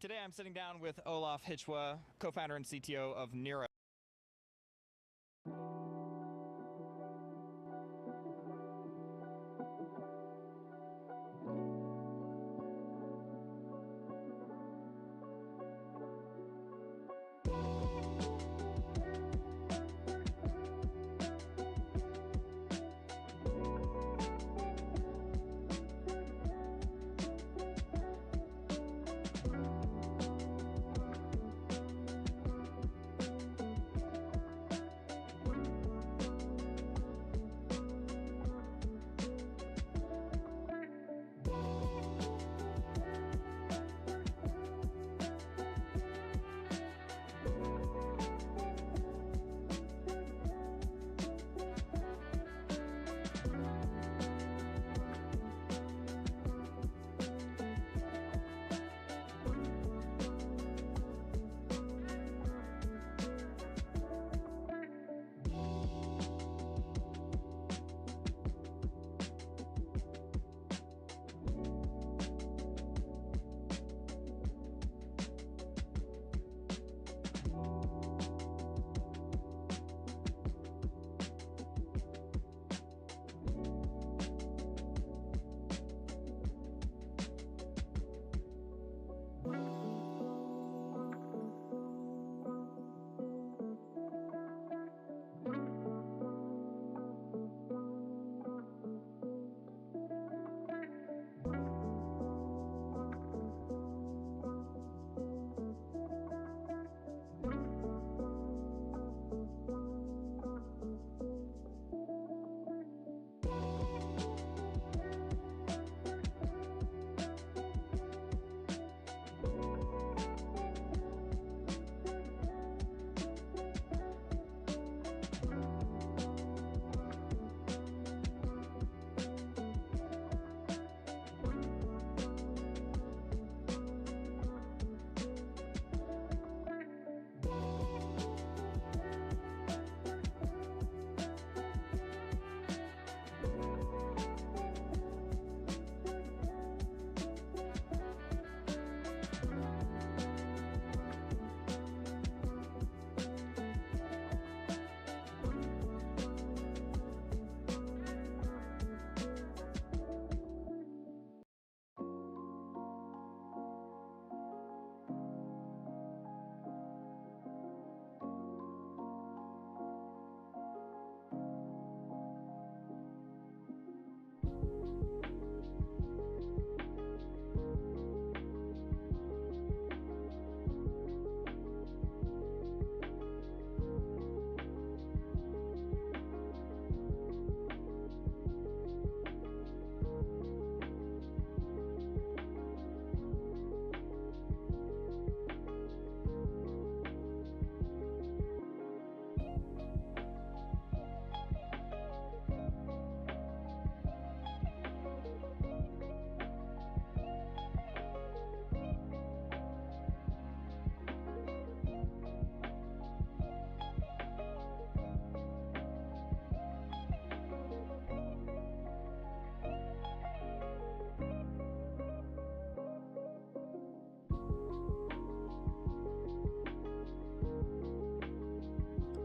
Today I'm sitting down with Olaf Hichwa, co-founder and CTO of Nero.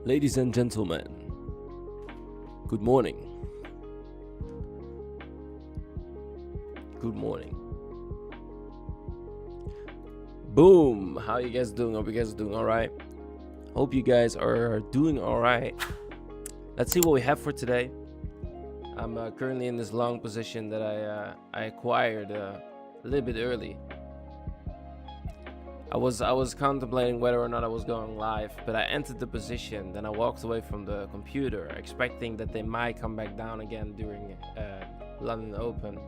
Ladies and gentlemen, good morning. Good morning. Boom! How you guys doing? Hope you guys are doing alright. Hope you guys are doing alright. Let's see what we have for today. I'm currently in this long position that I acquired a little bit early. I was contemplating whether or not I was going live, but I entered the position, then I walked away from the computer, expecting that they might come back down again during London Open.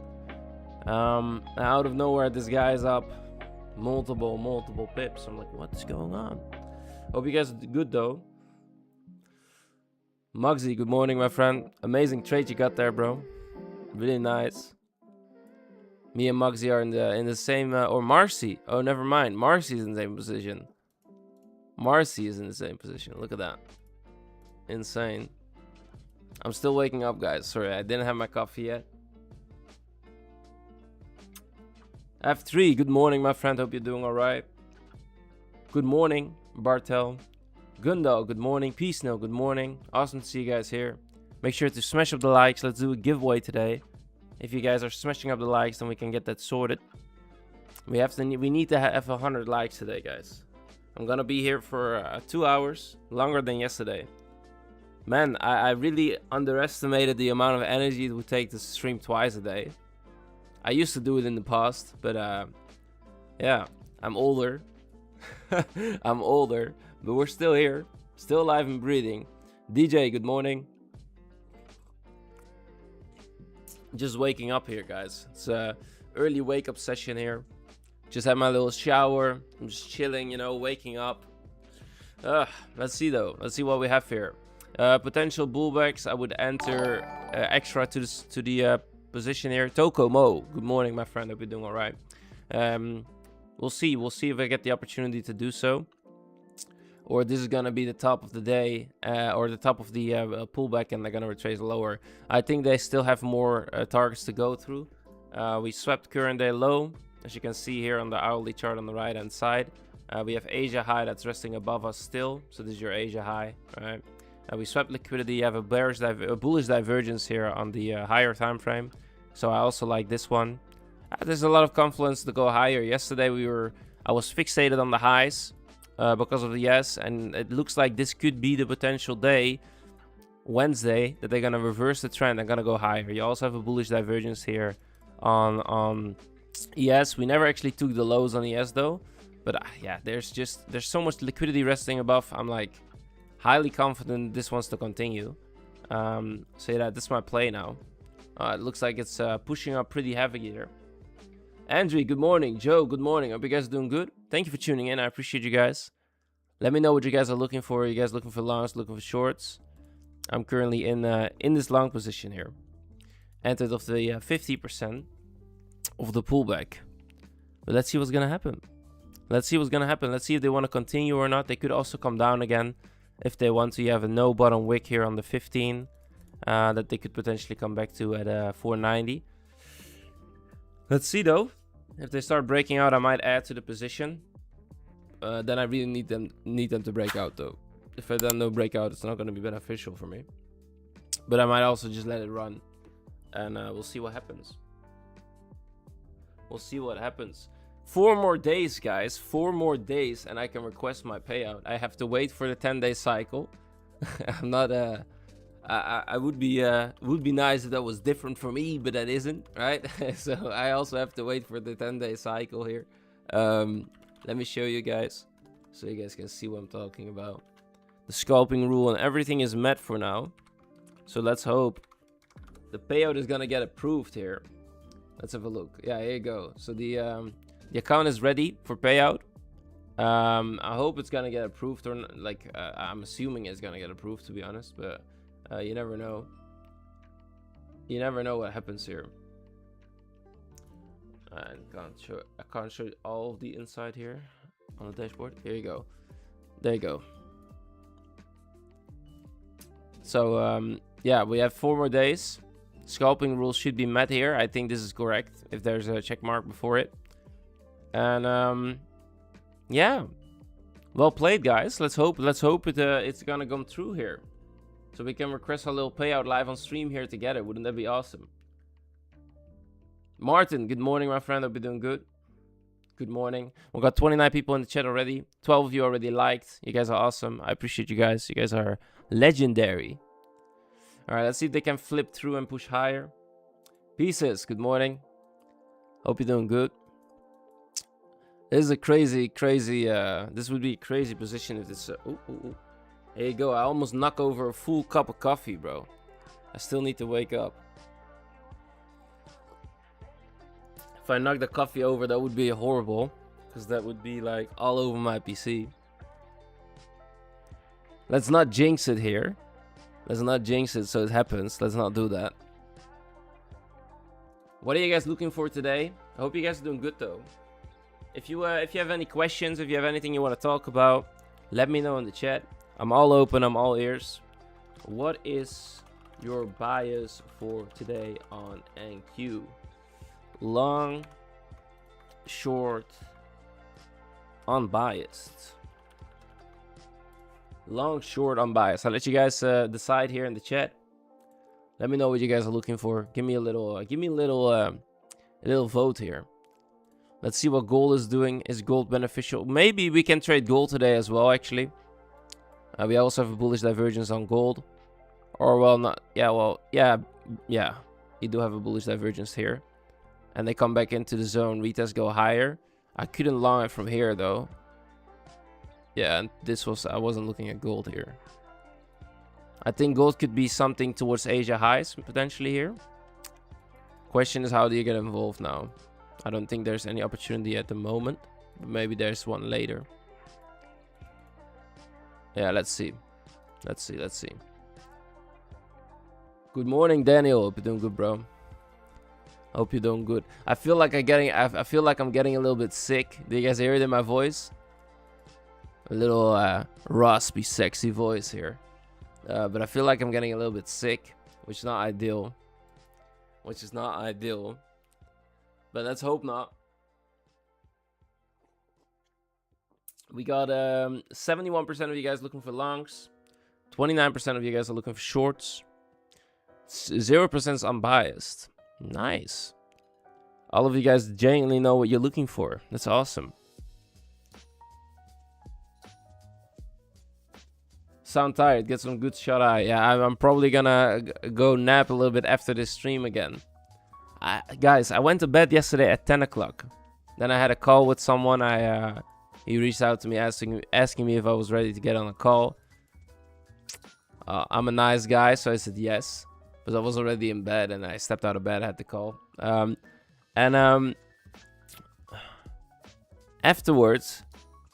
Out of nowhere, this guy's up multiple pips. I'm like, what's going on? Hope you guys are good though. Muggsy, good morning, my friend. Amazing trade you got there, bro. Really nice. Me and Muggsy are in the same, or Marcy. Oh, never mind. Marcy's in the same position. Marcy is in the same position. Look at that. Insane. I'm still waking up, guys. Sorry, I didn't have my coffee yet. F3, good morning, my friend. Hope you're doing all right. Good morning, Bartel. Gundal, good morning. Peace No, good morning. Awesome to see you guys here. Make sure to smash up the likes. Let's do a giveaway today. If you guys are smashing up the likes, then we can get that sorted. We need to have 100 likes today, guys. I'm gonna be here for 2 hours, longer than yesterday. Man, I really underestimated the amount of energy it would take to stream twice a day. I used to do it in the past, but yeah, I'm older. I'm older, but we're still here, still alive and breathing. DJ, good morning. Just waking up here, guys. It's a early wake up session here. Just had my little shower. I'm just chilling, you know, waking up. Let's see though. Let's see what we have here. Potential bullbacks. I would enter extra to the position here. Toko Mo, good morning, my friend. Hope you're doing all right. We'll see. We'll see if I get the opportunity to do so, or this is gonna be the top of the day, or the top of the pullback, and they're gonna retrace lower. I think they still have more targets to go through. We swept current day low, as you can see here on the hourly chart on the right hand side. We have Asia high that's resting above us still, so this is your Asia high, right? We swept liquidity. You have a bullish divergence here on the higher time frame, so I also like this one. There's a lot of confluence to go higher. Yesterday I was fixated on the highs because of the yes, and it looks like this could be the potential day, Wednesday, that they're gonna reverse the trend and gonna go higher. You also have a bullish divergence here on ES. We never actually took the lows on ES though, but yeah, there's so much liquidity resting above. I'm like highly confident this wants to continue. So yeah, this is my play now. It looks like it's pushing up pretty heavy here. Andrew, good morning. Joe, good morning. Hope you guys are doing good. Thank you for tuning in. I appreciate you guys. Let me know what you guys are looking for. Are you guys looking for longs, looking for shorts? I'm currently in this long position here. Entered of the 50% of the pullback. But let's see what's gonna happen. Let's see what's gonna happen. Let's see if they want to continue or not. They could also come down again if they want to. You have a no bottom wick here on the 15 that they could potentially come back to at 490. Let's see though. If they start breaking out, I might add to the position. Then I really need them to break out though. If then no breakout, it's not going to be beneficial for me. But I might also just let it run, and we'll see what happens. We'll see what happens. 4 more days, guys. 4 more days, and I can request my payout. I have to wait for the 10-day cycle. I'm not I would be nice if that was different for me, but that isn't, right? So I also have to wait for the 10-day cycle here. Let me show you guys so you guys can see what I'm talking about. The scalping rule and everything is met for now. So let's hope the payout is gonna get approved here. Let's have a look. Yeah, here you go. So the account is ready for payout. I hope it's gonna get approved, or like I'm assuming it's gonna get approved, to be honest, but you never know. You never know what happens here. I can't show all of the inside here on the dashboard. Here you go. There you go. So yeah, we have 4 more days. Scalping rules should be met here. I think this is correct if there's a check mark before it. And yeah, well played, guys. Let's hope it's gonna come through here, so we can request a little payout live on stream here together. Wouldn't that be awesome? Martin, good morning, my friend. Hope you're doing good. Good morning. We got 29 people in the chat already. 12 of you already liked. You guys are awesome. I appreciate you guys. You guys are legendary. All right, let's see if they can flip through and push higher. Pieces, good morning. Hope you're doing good. This is a crazy, this would be a crazy position if it's... There you go. I almost knock over a full cup of coffee, bro. I still need to wake up. If I knock the coffee over, that would be horrible, because that would be like all over my PC. Let's not jinx it here. Let's not jinx it so it happens. Let's not do that. What are you guys looking for today? I hope you guys are doing good though. If you have any questions, if you have anything you want to talk about, let me know in the chat. I'm all open. I'm all ears. What is your bias for today on NQ? Long, short, unbiased. Long, short, unbiased. I'll let you guys decide here in the chat. Let me know what you guys are looking for. Give me a little vote here. Let's see what gold is doing. Is gold beneficial? Maybe we can trade gold today as well, actually. We also have a bullish divergence on gold. Or, well, not. Yeah, well, yeah. You do have a bullish divergence here. And they come back into the zone. Retest go higher. I couldn't long it from here, though. Yeah, and I wasn't looking at gold here. I think gold could be something towards Asia highs, potentially here. Question is, how do you get involved now? I don't think there's any opportunity at the moment, but maybe there's one later. Yeah, let's see. Let's see. Good morning, Daniel. Hope you're doing good, bro. Hope you're doing good. I feel like I feel like I'm getting a little bit sick. Do you guys hear it in my voice? A little raspy, sexy voice here. But I feel like I'm getting a little bit sick, which is not ideal. But let's hope not. We got 71% of you guys looking for longs. 29% of you guys are looking for shorts. 0% is unbiased. Nice. All of you guys genuinely know what you're looking for. That's awesome. Sound tired, get some good shut eye. Yeah, I'm probably gonna go nap a little bit after this stream again. Guys, I went to bed yesterday at 10 o'clock. Then I had a call with someone. He reached out to me asking me if I was ready to get on a call. I'm a nice guy, so I said yes. But I was already in bed and I stepped out of bed, had the call. Afterwards,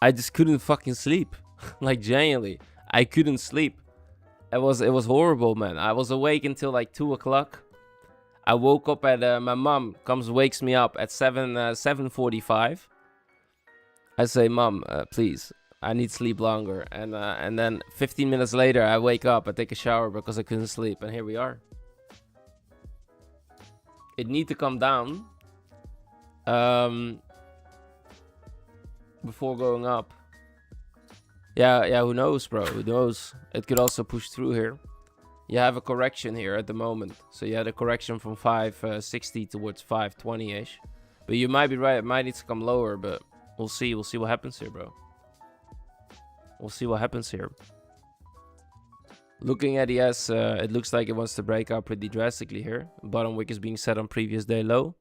I just couldn't fucking sleep. Like, genuinely. I couldn't sleep. It was horrible, man. I was awake until like 2 o'clock. I woke up at my mom wakes me up at 7:45. I say, Mom, please, I need sleep longer. And then 15 minutes later, I wake up, I take a shower because I couldn't sleep, and here we are. It need to come down before going up. Yeah, who knows, bro? Who knows? It could also push through here. You have a correction here at the moment. So you had a correction from 560 towards 520-ish. But you might be right. It might need to come lower, but we'll see. We'll see what happens here, bro. We'll see what happens here. Looking at ES, it looks like it wants to break out pretty drastically here. Bottom wick is being set on previous day low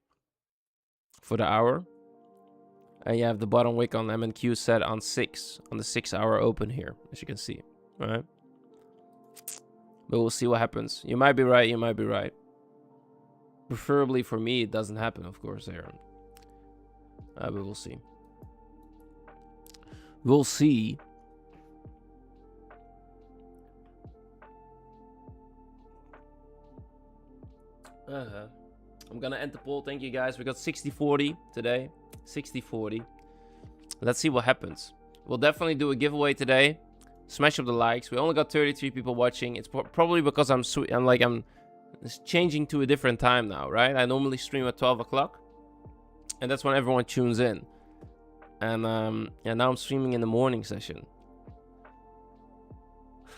for the hour. And you have the bottom wick on MNQ set on the 6 hour open here, as you can see. All right. But we'll see what happens. You might be right, you might be right. Preferably for me, it doesn't happen, of course, Aaron. But we'll see. We'll see. I'm gonna end the poll. Thank you, guys. We got 60-40 today. 60-40. Let's see what happens. We'll definitely do a giveaway today. Smash up the likes. We only got 33 people watching. It's probably because I'm changing to a different time now, right? I normally stream at 12 o'clock, and that's when everyone tunes in. And yeah, now I'm streaming in the morning session.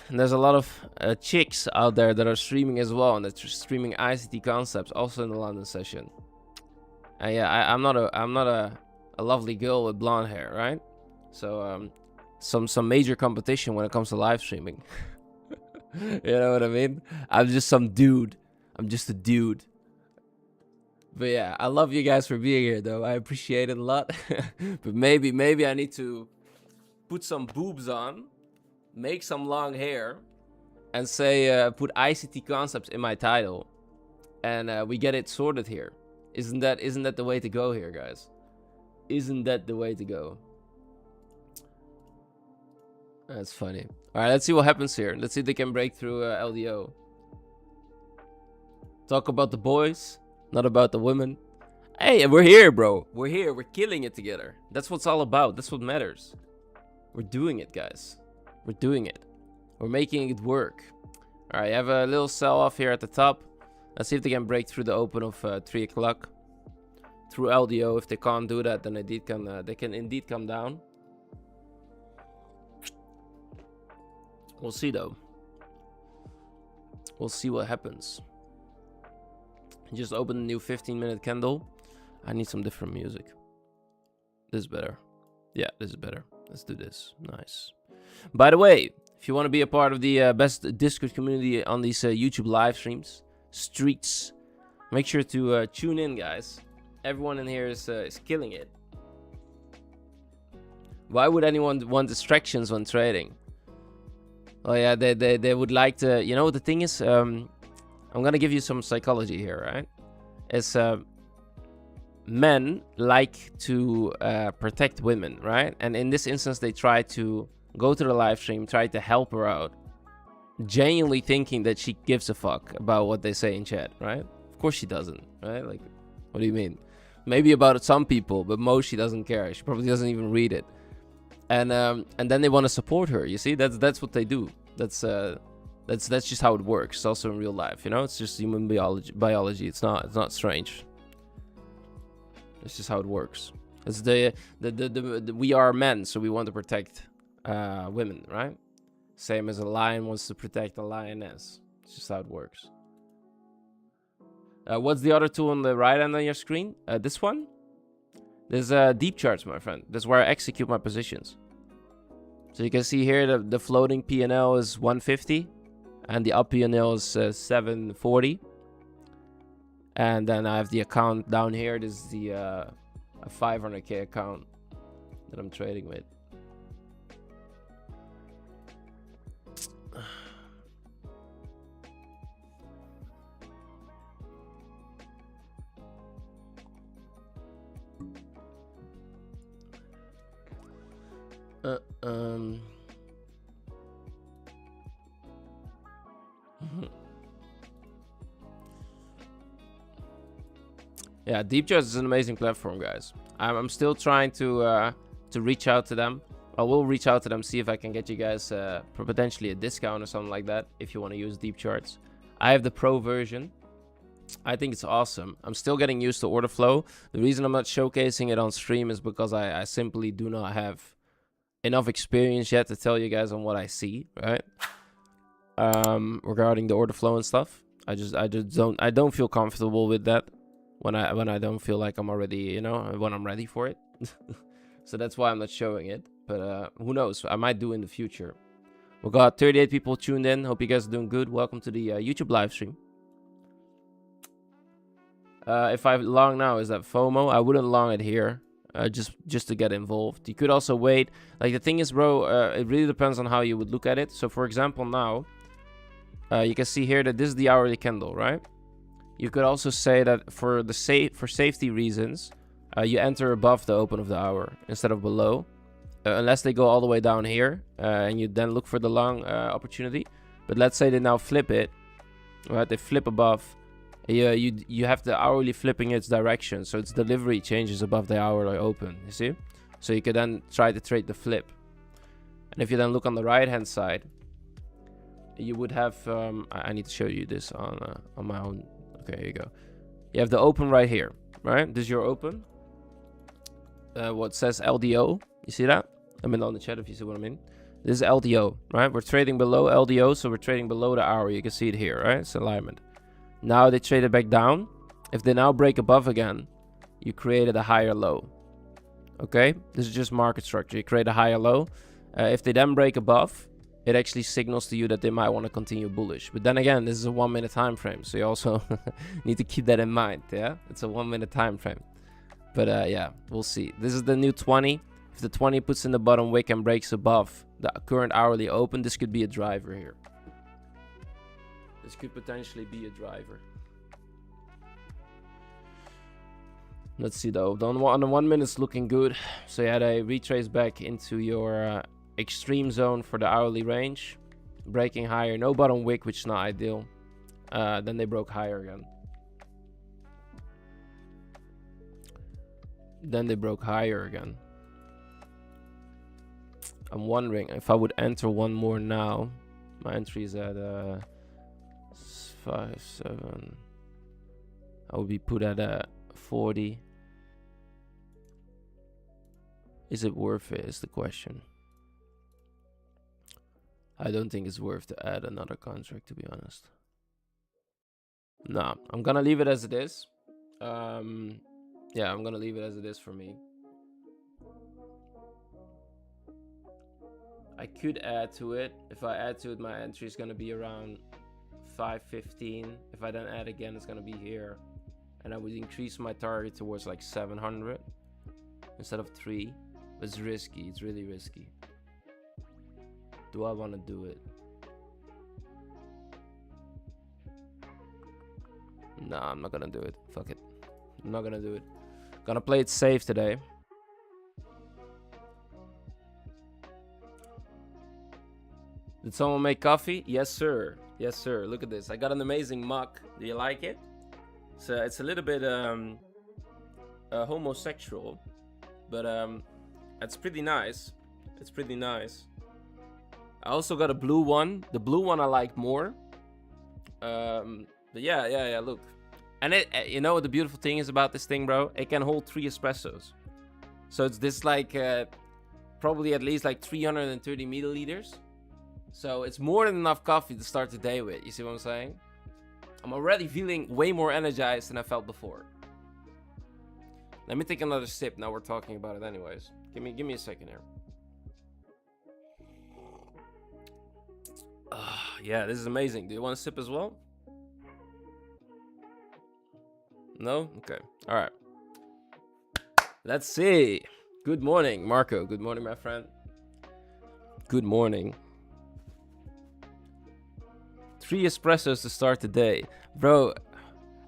And there's a lot of chicks out there that are streaming as well, and they're streaming ICT concepts also in the London session. And yeah, I'm not a lovely girl with blonde hair, right? So some major competition when it comes to live streaming. You know what I mean? I'm just some dude. I'm just a dude. But yeah, I love you guys for being here, though. I appreciate it a lot. But maybe I need to put some boobs on, make some long hair, and say put ICT concepts in my title, and we get it sorted here. Isn't that the way to go here, guys? Isn't that the way to go? That's funny. All right, let's see what happens here. Let's see if they can break through LDO. Talk about the boys, not about the women. Hey, we're here, bro. We're here. We're killing it together. That's what it's all about. That's what matters. We're doing it, guys. We're doing it. We're making it work. All right, I have a little sell-off here at the top. Let's see if they can break through the open of 3 o'clock. Through LDO. If they can't do that, then they can indeed come down. We'll see though. We'll see what happens. Just open a new 15-minute candle. I need some different music. This is better. Yeah, this is better. Let's do this. Nice. By the way, if you want to be a part of the best Discord community on these YouTube live streets, make sure to tune in, guys. Everyone in here is killing it. Why would anyone want distractions when trading? Oh yeah, they would like to. You know what the thing is? I'm gonna give you some psychology here, right? It's men like to protect women, right? And in this instance, they try to go to the live stream, try to help her out, genuinely thinking that she gives a fuck about what they say in chat, right? Of course she doesn't, right? Like, what do you mean? Maybe about some people, but most she doesn't care. She probably doesn't even read it. And then they want to support her. You see, that's what they do. That's just how it works. It's also in real life, you know. It's just human biology. It's not strange. It's just how it works. It's we are men, so we want to protect women, right? Same as a lion wants to protect a lioness. It's just how it works. What's the other tool on the right hand on your screen? This one. There's deep charts, my friend. That's where I execute my positions. So you can see here the floating P&L is 150, and the up P&L is 740. And then I have the account down here. This is the a 500k account that I'm trading with. Yeah, Deep Charts is an amazing platform, guys. I'm still trying to reach out to them. I will reach out to them, see if I can get you guys potentially a discount or something like that if you want to use Deep Charts. I have the pro version. I think it's awesome. I'm still getting used to order flow. The reason I'm not showcasing it on stream is because I simply do not have enough experience yet to tell you guys on what I see, right? Regarding the order flow and stuff. I don't feel comfortable with that when I don't feel like I'm already, you know, when I'm ready for it. So that's why I'm not showing it. But who knows? I might do in the future. We got 38 people tuned in. Hope you guys are doing good. Welcome to the YouTube live stream. If I long now, is that FOMO? I wouldn't long it here. Just to get involved. You could also wait. Like, the thing is, bro, it really depends on how you would look at it. So for example, now you can see here that this is the hourly candle, right? You could also say that for safety reasons, you enter above the open of the hour instead of below, unless they go all the way down here, and you then look for the long opportunity. But let's say they now flip it, right? They flip above. You have the hourly flipping its direction, so its delivery changes above the hourly open, you see? So you could then try to trade the flip. And if you then look on the right hand side, you would have I need to show you this on my own. Okay, here you go. You have the open right here, right? This is your open. What says LDO, you see that? I mean, on the chat if you see what I mean. This is LDO, right? We're trading below LDO, so we're trading below the hour. You can see it here, right? It's alignment. Now they traded back down. If they now break above again, you created a higher low. Okay, this is just market structure. You create a higher low. If they then break above, it actually signals to you that they might want to continue bullish. But then again, this is a 1 minute time frame, so you also need to keep that in mind. Yeah, it's a 1 minute time frame. But yeah, we'll see. This is the new 20. If the 20 puts in the bottom wick and breaks above the current hourly open, this could be a driver here. This could potentially be a driver. Let's see though. On the 1 minute's looking good. So yeah, they retrace back into your extreme zone for the hourly range. Breaking higher. No bottom wick, which is not ideal. Then they broke higher again. Then they broke higher again. I'm wondering if I would enter one more now. My entry is at 5, 7. I would be put at 40. Is it worth it is the question. I don't think it's worth to add another contract, to be honest. No, I'm gonna leave it as it is. Yeah, I'm gonna leave it as it is for me. I could add to it. If I add to it, my entry is gonna be around 515. If I then add again, it's gonna be here. And I would increase my target towards like 700 instead of 3. It's risky. It's really risky. Do I want to do it? No, I'm not gonna do it. Fuck it. I'm not gonna do it. Gonna play it safe today. Did someone make coffee? Yes, sir. Yes, sir. Look at this. I got an amazing mug. Do you like it? So it's a little bit homosexual, but it's pretty nice. It's pretty nice. I also got a blue one. The blue one I like more. But yeah. Look, and it, you know what the beautiful thing is about this thing, bro? It can hold 3 espressos. So it's this like probably at least like 330 milliliters. So it's more than enough coffee to start the day with. You see what I'm saying? I'm already feeling way more energized than I felt before. Let me take another sip. Now we're talking about it anyways. Give me a second here. Yeah, this is amazing. Do you want a sip as well? No? Okay. All right. Let's see. Good morning, Marco. Good morning, my friend. Good morning. 3 espressos to start the day. Bro,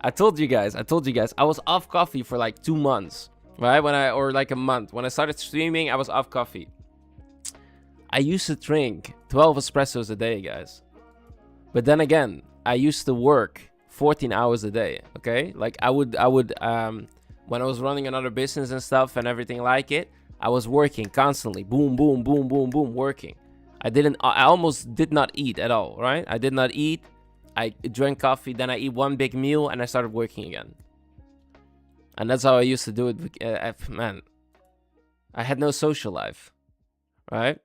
I told you guys, I was off coffee for like 2 months, right? Or like a month. When I started streaming, I was off coffee. I used to drink 12 espressos a day, guys. But then again, I used to work 14 hours a day, okay? Like I would when I was running another business and stuff and everything like it, I was working constantly. Boom, boom, boom, boom, boom, working. I almost did not eat at all, right? I did not eat. I drank coffee, then I eat one big meal, and I started working again. And that's how I used to do it. Man, I had no social life, right?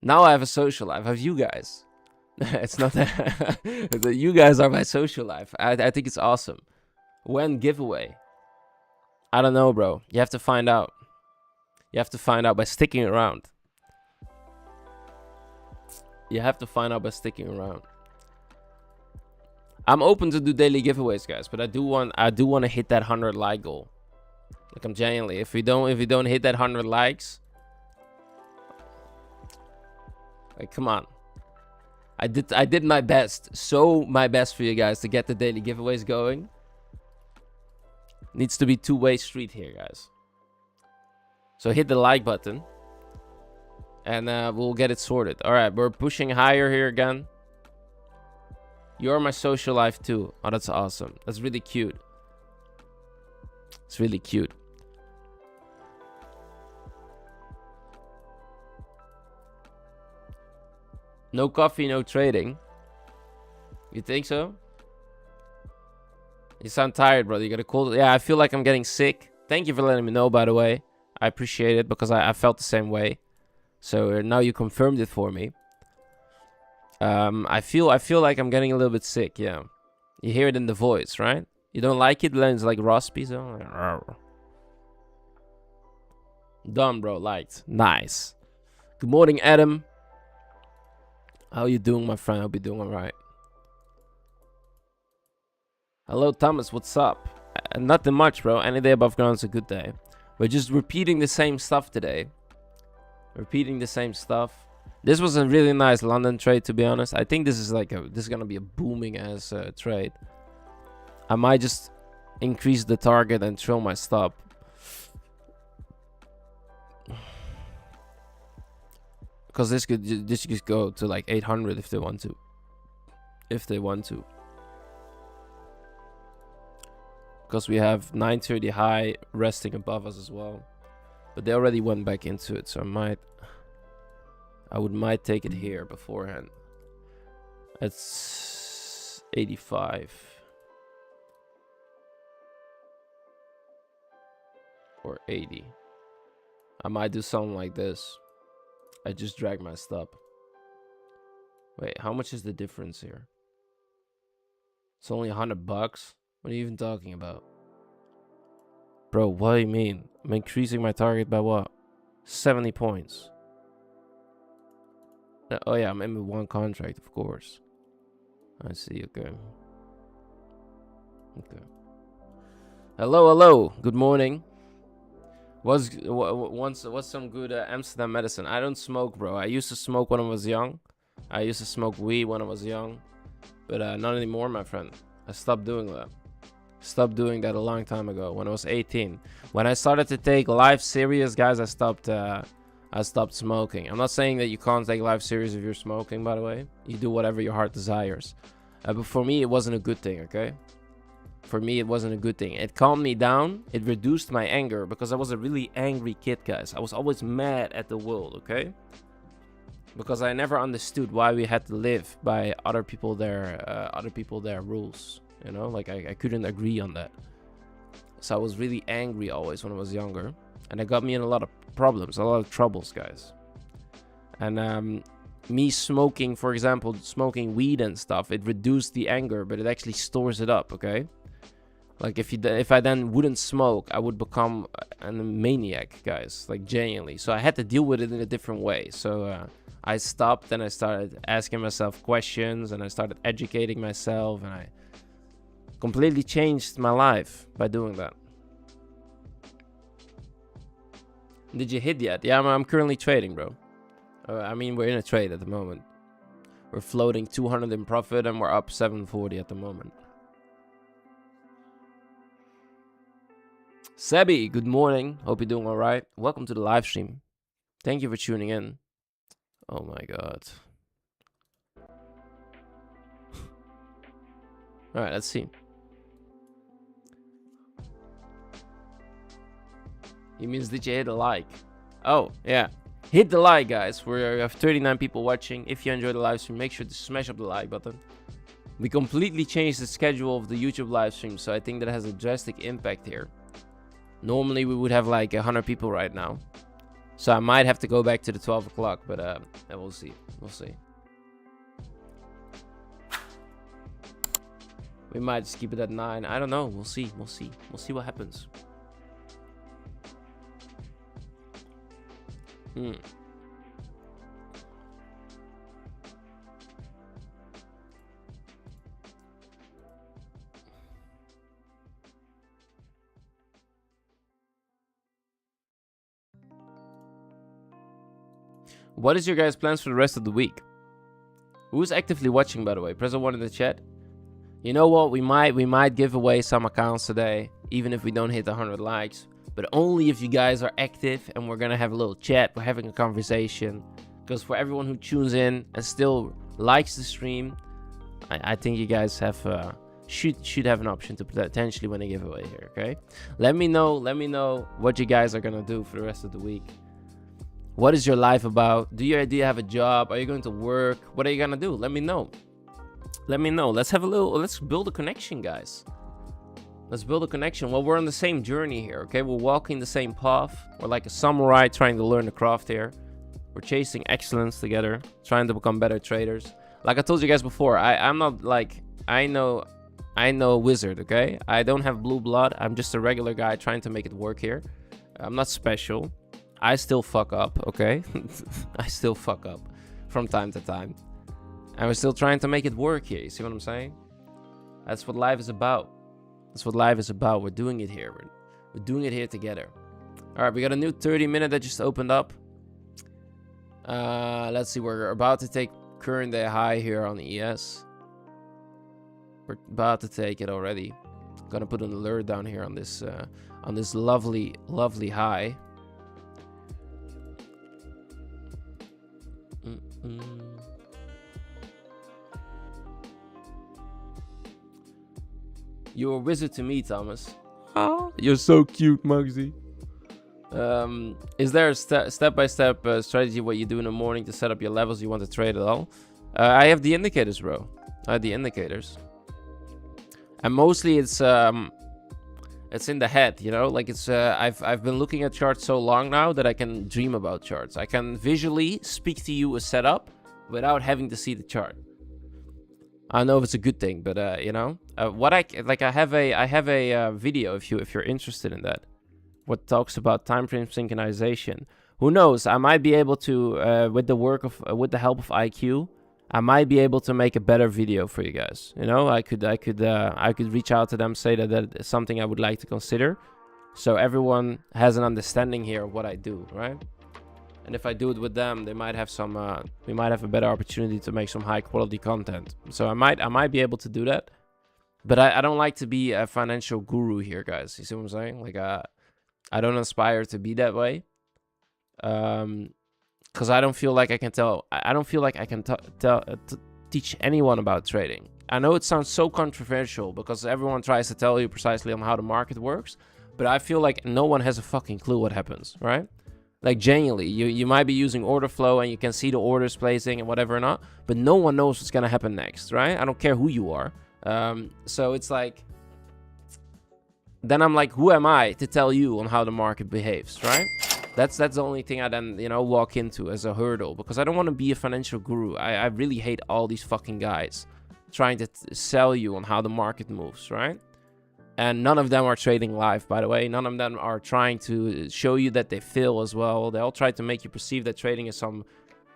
Now I have a social life. I have you guys. It's not that you guys are my social life. I think it's awesome. When giveaway? I don't know, bro. You have to find out. You have to find out by sticking around. You have to find out by sticking around. I'm open to do daily giveaways, guys, but I do want to hit that 100 like goal. Like I'm genuinely, if we don't hit that 100 likes, like come on. I did my best, so my best for you guys to get the daily giveaways going. Needs to be two-way street here, guys. So hit the like button. And we'll get it sorted. All right, we're pushing higher here again. You're my social life too. Oh, that's awesome. That's really cute. It's really cute. No coffee, no trading. You think so? You sound tired, brother. You got a cold. Yeah, I feel like I'm getting sick. Thank you for letting me know, by the way. I appreciate it because I felt the same way. So now you confirmed it for me. I feel like I'm getting a little bit sick. Yeah, you hear it in the voice, right? You don't like it, then it's like raspy. So done, bro. Liked. Nice. Good morning, Adam. How you doing, my friend? I'll be doing all right. Hello, Thomas. What's up? Nothing much, bro. Any day above ground is a good day. We're just repeating the same stuff today. Repeating the same stuff. This was a really nice London trade, to be honest. I think this is gonna be a booming ass trade. I might just increase the target and throw my stop. Because this could go to like 800 if they want to. If they want to. Because we have 930 high resting above us as well. But they already went back into it, so I might take it here beforehand. It's 85. Or 80. I might do something like this. I just drag my stop. Wait, how much is the difference here? It's only $100. What are you even talking about? Bro, what do you mean? I'm increasing my target by what? 70 points. Oh yeah, I'm in with one contract, of course. I see, okay. Okay. Hello. Good morning. What's some good Amsterdam medicine? I don't smoke, bro. I used to smoke when I was young. I used to smoke weed when I was young. But not anymore, my friend. I stopped doing that. Stopped doing that a long time ago, when I was 18. When I started to take life serious, guys, I stopped smoking. I'm not saying that you can't take life serious if you're smoking, by the way. You do whatever your heart desires. But for me, it wasn't a good thing, okay? For me, it wasn't a good thing. It calmed me down. It reduced my anger because I was a really angry kid, guys. I was always mad at the world, okay? Because I never understood why we had to live by other people their rules. You know, like I couldn't agree on that. So I was really angry always when I was younger. And it got me in a lot of problems, a lot of troubles, guys. And me smoking, for example, smoking weed and stuff, it reduced the anger, but it actually stores it up, okay? Like if I then wouldn't smoke, I would become a maniac, guys, like genuinely. So I had to deal with it in a different way. So I stopped and I started asking myself questions and I started educating myself and I completely changed my life by doing that. Did you hit yet? Yeah, I'm currently trading, bro. I mean, we're in a trade at the moment. We're floating 200 in profit and we're up 740 at the moment. Sebi, good morning. Hope you're doing all right. Welcome to the live stream. Thank you for tuning in. Oh my god. All right, let's see. He means, did you hit a like? Oh, yeah. Hit the like, guys. We have 39 people watching. If you enjoy the live stream, make sure to smash up the like button. We completely changed the schedule of the YouTube live stream, so I think that has a drastic impact here. Normally, we would have like 100 people right now. So I might have to go back to the 12 o'clock, but we'll see. We'll see. We might just keep it at 9. I don't know. We'll see. We'll see. We'll see what happens. What is your guys' plans for the rest of the week? Who's actively watching, by the way? Press a 1 in the chat. You know what? We might give away some accounts today, even if we don't hit 100 likes. But only if you guys are active and we're gonna have a little chat. We're having a conversation. Because for everyone who tunes in and still likes the stream, I think you guys have should have an option to potentially win a giveaway here. Okay, let me know what you guys are gonna do for the rest of the week. What is your life about? Do you have a job? Are you going to work? What are you gonna do? Let me know. Let me know. Let's build a connection, guys. Let's build a connection. Well, we're on the same journey here, okay? We're walking the same path. We're like a samurai trying to learn the craft here. We're chasing excellence together, trying to become better traders. Like I told you guys before, I'm not like, I know a wizard, okay? I don't have blue blood. I'm just a regular guy trying to make it work here. I'm not special. I still fuck up, okay? I still fuck up from time to time. And we're still trying to make it work here. You see what I'm saying? That's what life is about. That's what life is about. We're doing it here. We're doing it here together. All right, we got a new 30-minute that just opened up. Let's see. We're about to take current day high here on ES. We're about to take it already. Gonna put an alert down here on this lovely high. You're a wizard to me, Thomas. Oh, you're so cute, Muggsy. Is there a step-by-step strategy what you do in the morning to set up your levels you want to trade at all? I have the indicators, bro. I have the indicators. And mostly it's in the head, you know? Like it's I've been looking at charts so long now that I can dream about charts. I can visually speak to you a setup without having to see the chart. I don't know if it's a good thing, but you know, I have a video if you're interested in that, what talks about time frame synchronization. Who knows? I might be able to with the help of IQ, I might be able to make a better video for you guys. You know, I could reach out to them, say that is something I would like to consider, so everyone has an understanding here of what I do, right? And if I do it with them, they might have some. We might have a better opportunity to make some high quality content. So I might be able to do that. But I don't like to be a financial guru here, guys. You see what I'm saying? Like I don't aspire to be that way. Because I don't feel like I can tell. I don't feel like I can teach anyone about trading. I know it sounds so controversial because everyone tries to tell you precisely on how the market works, but I feel like no one has a fucking clue what happens, right? Like genuinely, you might be using order flow and you can see the orders placing and whatever or not, but no one knows what's gonna happen next, right? I don't care who you are. So it's like, then I'm like, who am I to tell you on how the market behaves, right? That's the only thing I then, you know, walk into as a hurdle, because I don't want to be a financial guru. I really hate all these fucking guys trying to sell you on how the market moves, right? And none of them are trading live, by the way. None of them are trying to show you that they fail as well. They all try to make you perceive that trading is some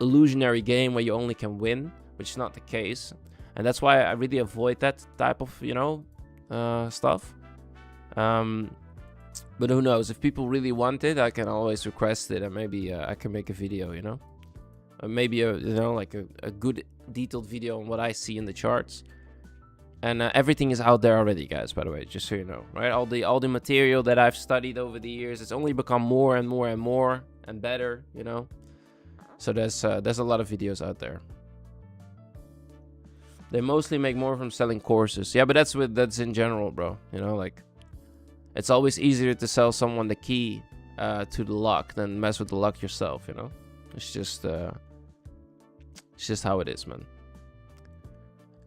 illusionary game where you only can win, which is not the case. And that's why I really avoid that type of, you know, stuff. But who knows? If people really want it, I can always request it, and maybe I can make a video, you know? Maybe, you know, like a good detailed video on what I see in the charts. And everything is out there already, guys, by the way, just so you know, right? All the material that I've studied over the years, it's only become more and more and more and better, you know? So there's a lot of videos out there. They mostly make more from selling courses. Yeah, but that's in general, bro. You know, like, it's always easier to sell someone the key to the lock than mess with the lock yourself, you know? It's just how it is, man.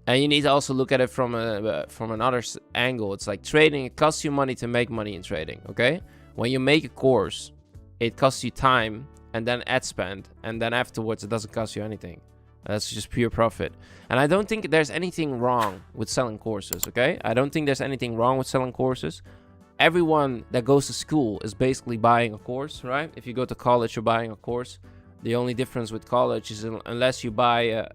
And you need to also look at it from another angle. It's like trading, it costs you money to make money in trading, okay? When you make a course, it costs you time and then ad spend, and then afterwards it doesn't cost you anything. That's just pure profit. And I don't think there's anything wrong with selling courses, okay? I don't think there's anything wrong with selling courses. Everyone that goes to school is basically buying a course, right? If you go to college, you're buying a course. The only difference with college is unless you buy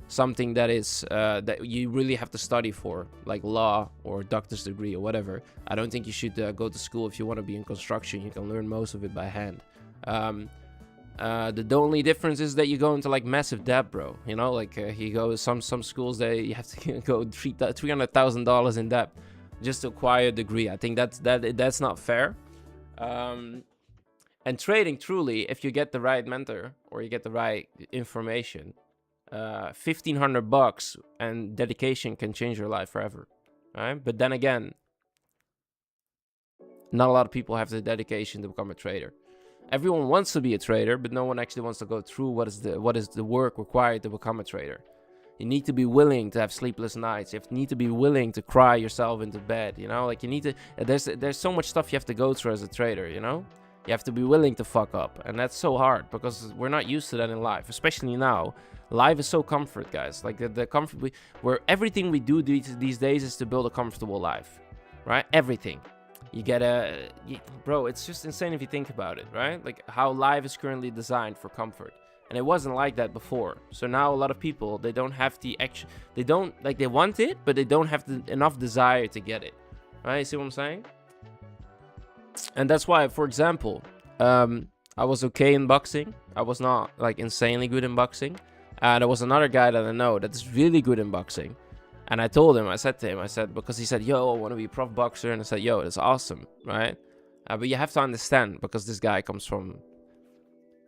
something that is that you really have to study for, like law or doctor's degree or whatever. I don't think you should go to school. If you want to be in construction, you can learn most of it by hand. The only difference is that you go into like massive debt, bro. You know, like you go some schools that you have to go $300,000 in debt just to acquire a degree. I think that's not fair. And trading, truly, if you get the right mentor or you get the right information, $1,500 and dedication can change your life forever, right? But then again, not a lot of people have the dedication to become a trader. Everyone wants to be a trader, but no one actually wants to go through what is the work required to become a trader. You need to be willing to have sleepless nights. You need to be willing to cry yourself into bed, you know? Like, you need to, there's so much stuff you have to go through as a trader, you know? You have to be willing to fuck up, and that's so hard because we're not used to that in life, especially now. Life is so comfort, guys. Like the comfort, where everything we do these days is to build a comfortable life, right? Everything. You get bro, it's just insane if you think about it, right? Like how life is currently designed for comfort. And it wasn't like that before. So now a lot of people, they don't have the action. They don't, like, they want it, but they don't have enough desire to get it. Right? You see what I'm saying? And that's why, for example, I was okay in boxing. I was not, like, insanely good in boxing. And there was another guy that I know that's really good in boxing. And I told him, I said to him, because he said, yo, I want to be a prof boxer. And I said, yo, that's awesome, right? But you have to understand, because this guy comes from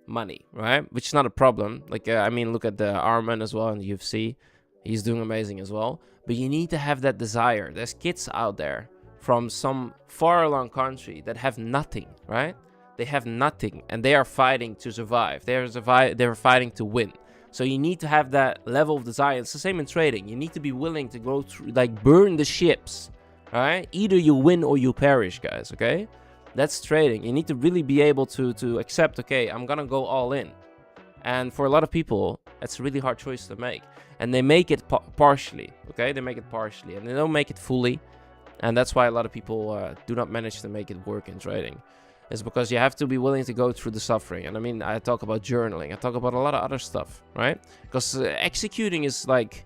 money, right? Which is not a problem. Like, I mean, look at the Arman as well in the UFC. He's doing amazing as well. But you need to have that desire. There's kids out there from some far along country that have nothing, right? They have nothing, and they are fighting to survive. They're fighting to win. So you need to have that level of desire. It's the same in trading. You need to be willing to go through, like, burn the ships, all right? Either you win or you perish, guys, okay? That's trading. You need to really be able to accept, okay, I'm gonna go all in. And for a lot of people, That's a really hard choice to make. And they make it partially, okay? They make it partially, and they don't make it fully. And that's why a lot of people do not manage to make it work in trading. It's because you have to be willing to go through the suffering. And I mean, I talk about journaling. I talk about a lot of other stuff, right? Because executing is like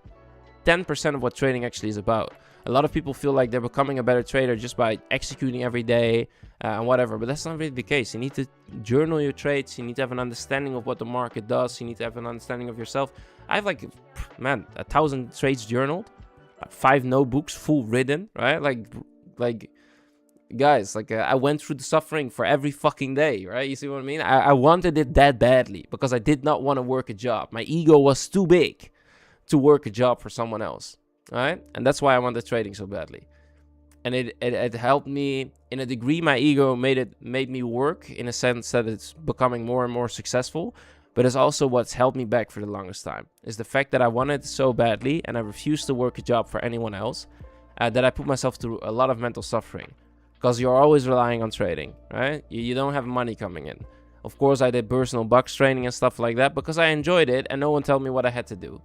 10% of what trading actually is about. A lot of people feel like they're becoming a better trader just by executing every day and whatever. But that's not really the case. You need to journal your trades. You need to have an understanding of what the market does. You need to have an understanding of yourself. I have like, man, 1,000 trades journaled. 5 notebooks full written, right? Like guys, like I went through the suffering for every fucking day, right? You see what I mean? I wanted it that badly because I did not want to work a job. My ego was too big to work a job for someone else, right? And that's why I wanted trading so badly. And it helped me in a degree. My ego made me work in a sense that it's becoming more and more successful. But it's also what's held me back for the longest time. Is the fact that I wanted it so badly and I refused to work a job for anyone else. That I put myself through a lot of mental suffering. Because you're always relying on trading, right? You don't have money coming in. Of course, I did personal bucks training and stuff like that because I enjoyed it and no one told me what I had to do.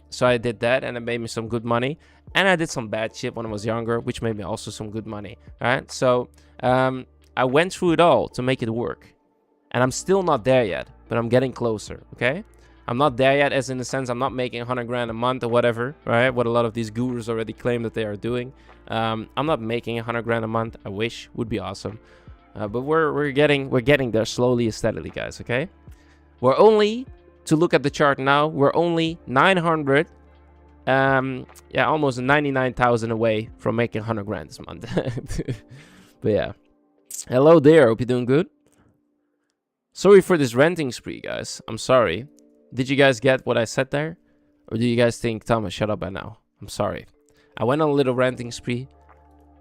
So I did that and it made me some good money. And I did some bad shit when I was younger, which made me also some good money, right? So I went through it all to make it work. And I'm still not there yet, but I'm getting closer, okay? I'm not there yet as in the sense I'm not making 100 grand a month or whatever, right? What a lot of these gurus already claim that they are doing. I'm not making 100 grand a month. I wish, would be awesome. But we're getting there slowly and steadily, guys, okay? We're only, to look at the chart now, we're only 900, almost 99,000 away from making 100 grand this month. But yeah. Hello there, hope you're doing good. Sorry for this ranting spree, guys. I'm sorry. Did you guys get what I said there? Or do you guys think, Thomas, shut up by now? I'm sorry. I went on a little ranting spree.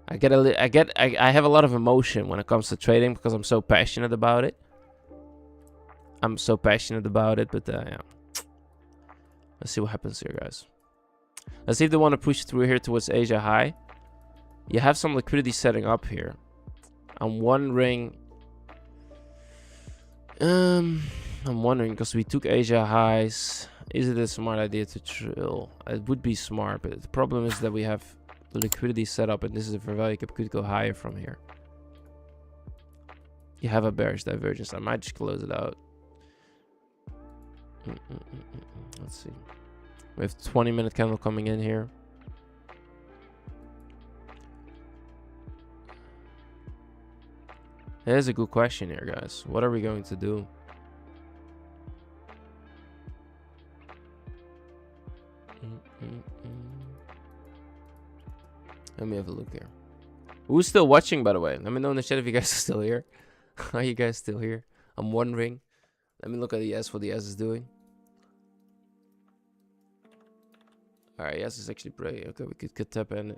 I have a lot of emotion when it comes to trading because I'm so passionate about it. But yeah. Let's see what happens here, guys. Let's see if they want to push through here towards Asia high. You have some liquidity setting up here. I'm wondering because we took Asia highs. Is it a smart idea to trill? It would be smart, but the problem is that we have the liquidity set up and this is a fair value cap could go higher from here. You have a bearish divergence. I might just close it out. Let's see. We have 20-minute candle coming in here. Here's a good question here, guys. What are we going to do? Let me have a look here. Who's still watching, by the way? Let me know in the chat if you guys are still here. Are you guys still here? I'm wondering. Let me look at the S, what the S is doing. Alright, yes, it's actually pretty. Okay, we could tap in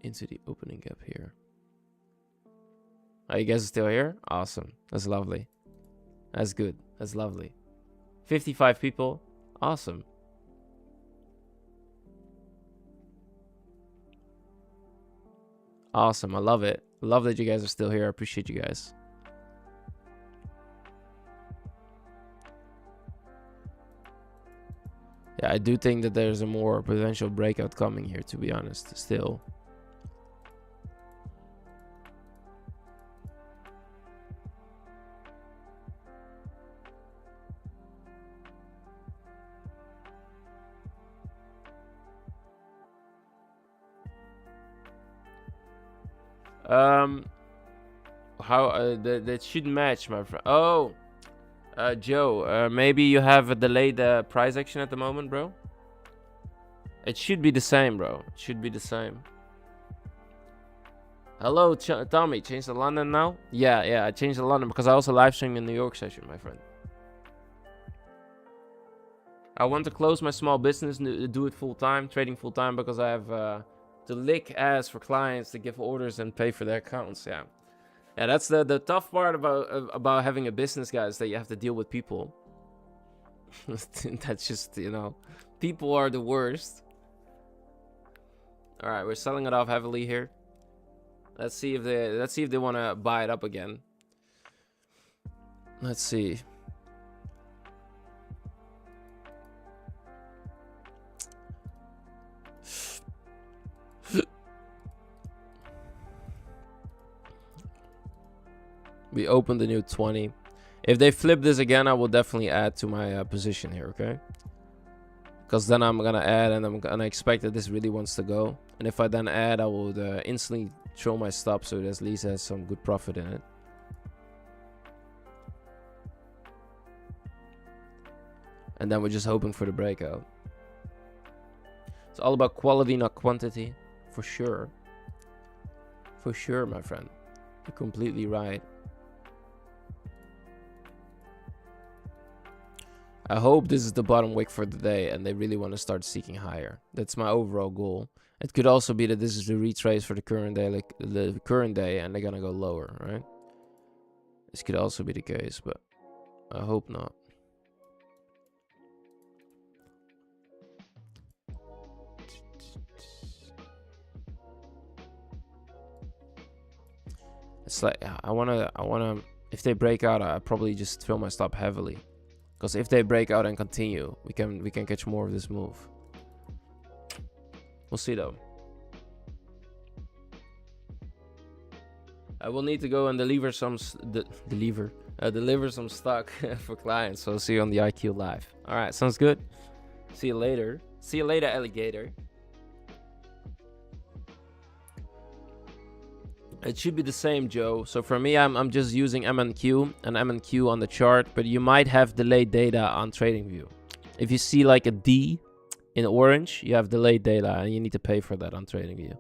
into the opening gap here. Are you guys still here? Awesome. That's lovely. That's good. That's lovely. 55 people. Awesome. Awesome. I love it. I love that you guys are still here. I appreciate you guys. Yeah, I do think that there's a more potential breakout coming here, to be honest, still. That should match, my friend. Oh, Joe, maybe you have a delayed price action at the moment, bro. It should be the same, bro. It should be the same. Hello, Tommy. Change to London now? Yeah, I changed to London because I also live stream in New York session, my friend. I want to close my small business, do it full time, trading full time, because I have to lick ass for clients to give orders and pay for their accounts. Yeah, that's the tough part about having a business, guys, that you have to deal with people. That's just, you know, people are the worst. All right, we're selling it off heavily here. Let's see if they want to buy it up again. Let's see. We opened the new 20. If they flip this again, I will definitely add to my position here, okay? Because then I'm gonna add and I'm gonna expect that this really wants to go. And if I then add, I will instantly throw my stop so it at least has some good profit in it. And then we're just hoping for the breakout. It's all about quality, not quantity. For sure. For sure, my friend. You're completely right. I hope this is the bottom wick for the day and they really want to start seeking higher. That's my overall goal. It could also be that this is the retrace for the current day, like the current day, and they're gonna go lower, right? This could also be the case, but I hope not. It's like I wanna. If they break out, I probably just throw my stop heavily, because if they break out and continue, we can catch more of this move. We'll see though. I will need to go and deliver some stock for clients. So I'll see you on the IQ live. All right, sounds good. See you later. See you later, alligator. It should be the same, Joe. So for me, I'm just using MNQ and MNQ on the chart, but you might have delayed data on TradingView. If you see like a D in orange, you have delayed data and you need to pay for that on TradingView.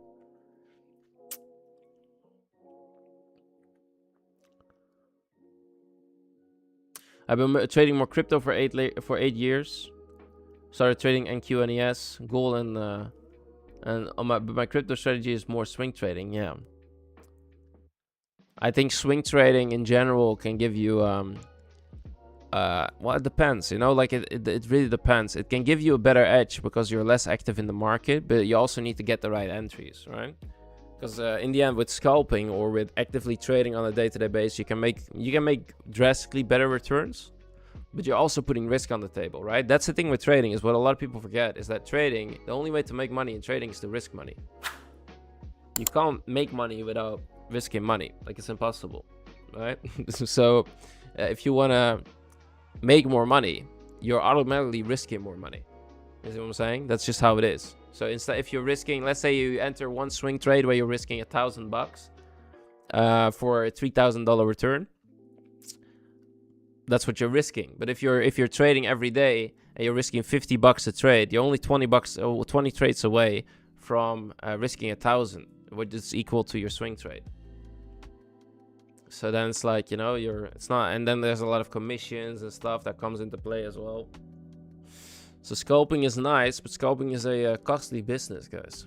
I've been trading more crypto for 8 years. Started trading NQ, NES, gold, and on my crypto strategy is more swing trading. Yeah, I think swing trading in general can give you well, it depends, you know, like it really depends. It can give you a better edge because you're less active in the market, but you also need to get the right entries, right? Because in the end, with scalping or with actively trading on a day-to-day basis, you can make drastically better returns, but you're also putting risk on the table, right? That's the thing with trading, is what a lot of people forget, is that trading, the only way to make money in trading is to risk money. You can't make money without risking money. Like, it's impossible, right? So if you want to make more money, you're automatically risking more money. You see what I'm saying? That's just how it is. So instead, if you're risking, let's say you enter one swing trade where you're risking $1,000 for a $3,000 return, that's what you're risking. But if you're trading every day and you're risking $50 a trade, you're only 20 trades away from risking 1,000, which is equal to your swing trade. So then it's like, you know, it's not, and then there's a lot of commissions and stuff that comes into play as well. So scalping is nice, but scalping is a costly business, guys.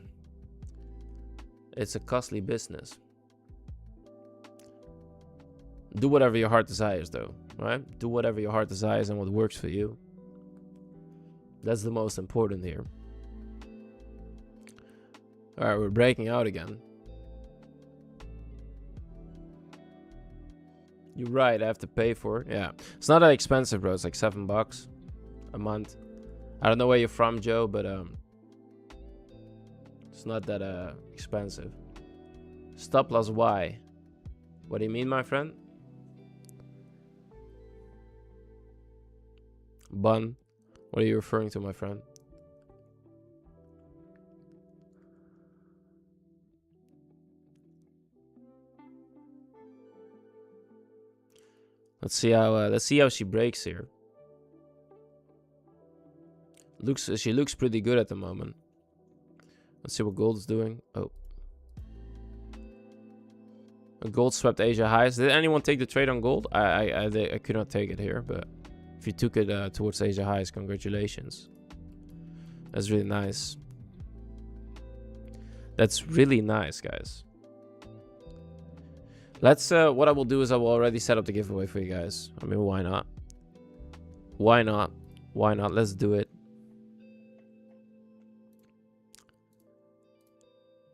It's a costly business. Do whatever your heart desires, though, right? Do whatever your heart desires and what works for you. That's the most important here. All right, we're breaking out again. You're right, I have to pay for it. Yeah, it's not that expensive, bro. It's like $7 a month. I don't know where you're from, Joe, but it's not that expensive. Stop loss Y. What do you mean, my friend? Bun. What are you referring to, my friend? Let's see how she breaks here. She looks pretty good at the moment. Let's see what gold is doing. Oh, gold swept Asia highs. Did anyone take the trade on gold? I could not take it here, but if you took it towards Asia highs, congratulations. That's really nice. That's really nice, guys. Let's what I will do is I will already set up the giveaway for you guys. I mean, why not? Why not? Why not? Let's do it.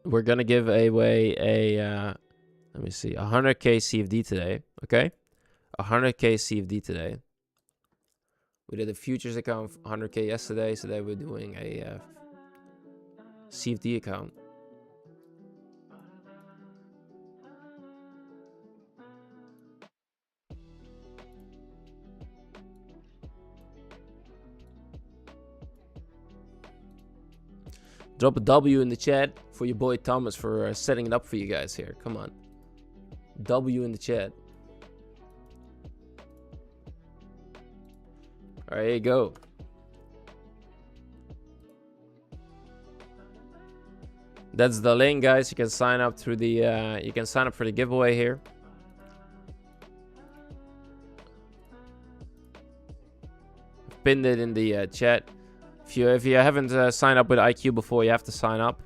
We're gonna give away a let me see, 100k CFD today. Okay, 100k CFD today. We did a futures account 100k yesterday. So today we're doing a CFD account. Drop a W in the chat for your boy Thomas for setting it up for you guys here. Come on. W in the chat. All right, here you go. That's the link, guys. You can sign up through the. You can sign up for the giveaway here. Pinned it in the chat. If you haven't signed up with IQ before, you have to sign up.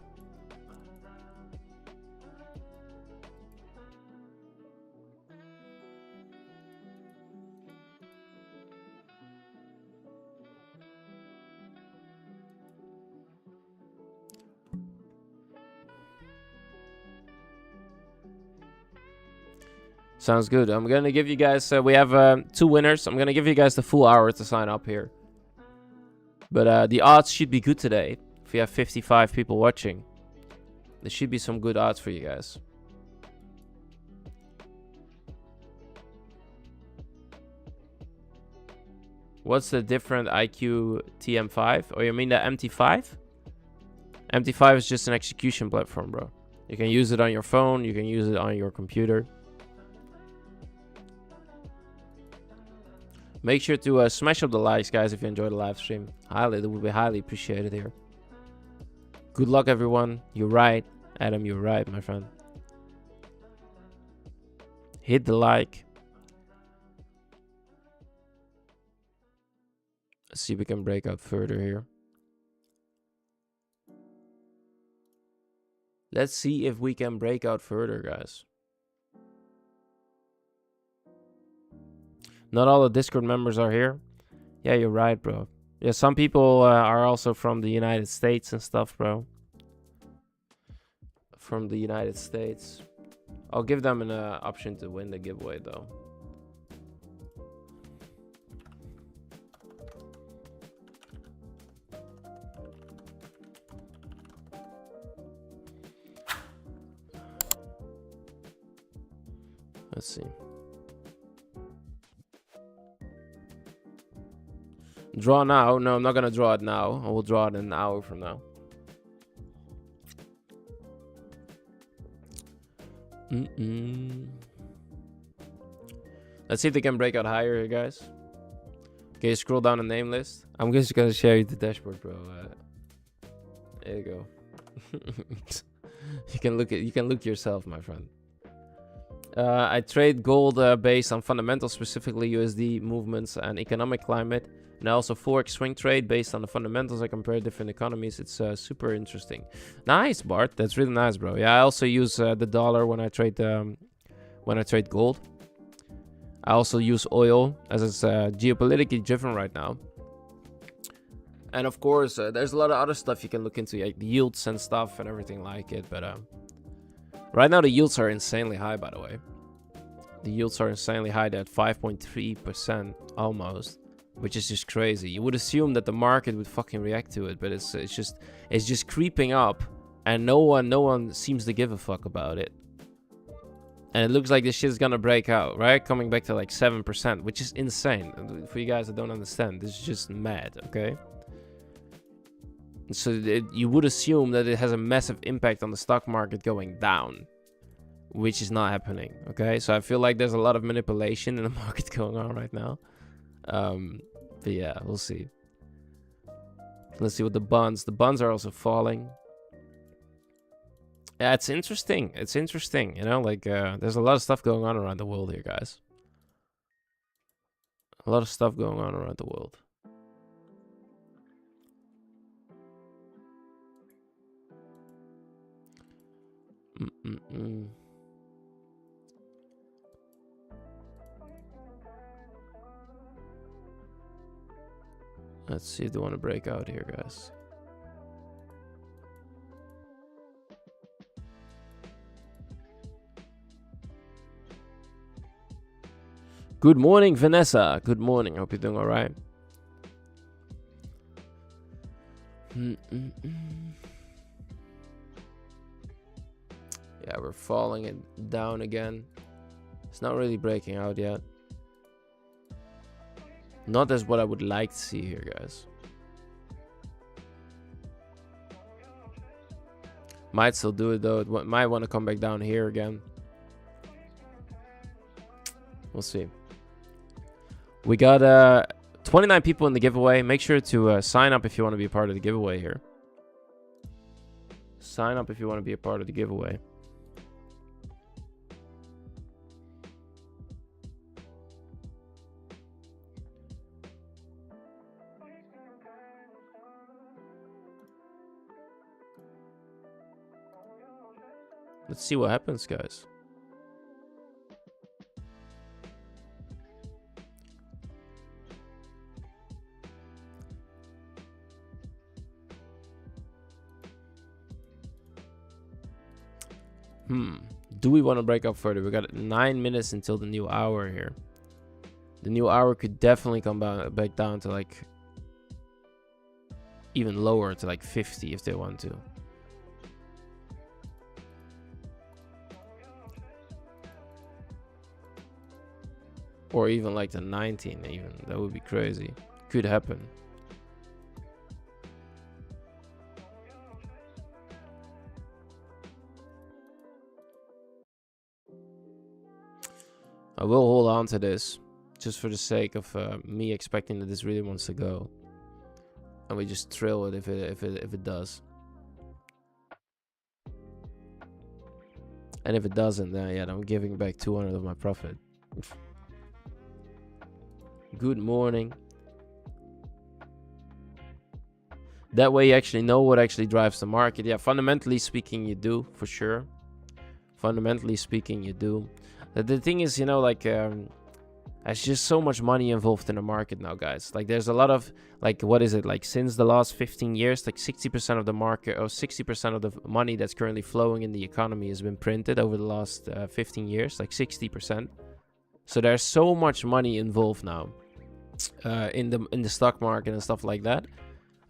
Sounds good. I'm gonna give you guys. We have 2 winners. I'm gonna give you guys the full hour to sign up here. But the odds should be good today. If you have 55 people watching, there should be some good odds for you guys. What's the different IQ TM5? Oh, you mean the MT5? MT5 is just an execution platform, bro. You can use it on your phone. You can use it on your computer. Make sure to smash up the likes, guys, if you enjoyed the live stream. It would be highly appreciated here. Good luck, everyone. You're right. Adam, you're right, my friend. Hit the like. Let's see if we can break out further here. Let's see if we can break out further, guys. Not all the Discord members are here. Yeah, you're right, bro. Yeah, some people are also from the United States and stuff, bro. From the United States. I'll give them an option to win the giveaway, though. Let's see. Draw now? No, I'm not gonna draw it now. I will draw it in an hour from now. Let's see if they can break out higher here, guys. Can you scroll down the name list? I'm just gonna share you the dashboard, bro. There you go. You can look yourself, my friend. I trade gold based on fundamentals, specifically USD movements and economic climate. And I also forex swing trade based on the fundamentals. I compare different economies. It's super interesting. Nice, Bart. That's really nice, bro. Yeah, I also use the dollar when I trade gold. I also use oil as it's geopolitically driven right now. And of course, there's a lot of other stuff you can look into, like yields and stuff and everything like it. But right now the yields are insanely high, by the way. The yields are insanely high. They're at 5.3% almost. Which is just crazy. You would assume that the market would fucking react to it, but it's just creeping up, and no one seems to give a fuck about it. And it looks like this shit is gonna break out, right? Coming back to like 7%, which is insane. For you guys that don't understand, this is just mad, okay? So you would assume that it has a massive impact on the stock market going down, which is not happening, okay? So I feel like there's a lot of manipulation in the market going on right now. But yeah, we'll see. Let's see what the bonds are also falling. Yeah, it's interesting. It's interesting, you know, like there's a lot of stuff going on around the world here, guys. A lot of stuff going on around the world. Let's see if they want to break out here, guys. Good morning, Vanessa. Good morning. Hope you're doing all right. Yeah, we're falling it down again. It's not really breaking out yet. Not as what I would like to see here, guys. Might still do it though. It might want to come back down here again. We'll see. We got 29 people in the giveaway. Make sure to sign up if you want to be a part of the giveaway here. Sign up if you want to be a part of the giveaway. Let's see what happens, guys. Do we want to break up further? We got 9 minutes until the new hour here. The new hour could definitely come back down to like even lower to like 50 if they want to. Or even like the 19 even. That would be crazy. Could happen. I will hold on to this just for the sake of me expecting that this really wants to go, and we just trill it if it does. And if it doesn't, then yeah, I'm giving back 200 of my profit. Good morning. That way you actually know what actually drives the market. Yeah, fundamentally speaking, you do, for sure. Fundamentally speaking, you do. The thing is, you know, like, there's just so much money involved in the market now, guys. Like, there's a lot of, like, what is it? Like, since the last 15 years, like 60% of the market, or 60% of the money that's currently flowing in the economy has been printed over the last 15 years, like 60%. So there's so much money involved now in the stock market and stuff like that,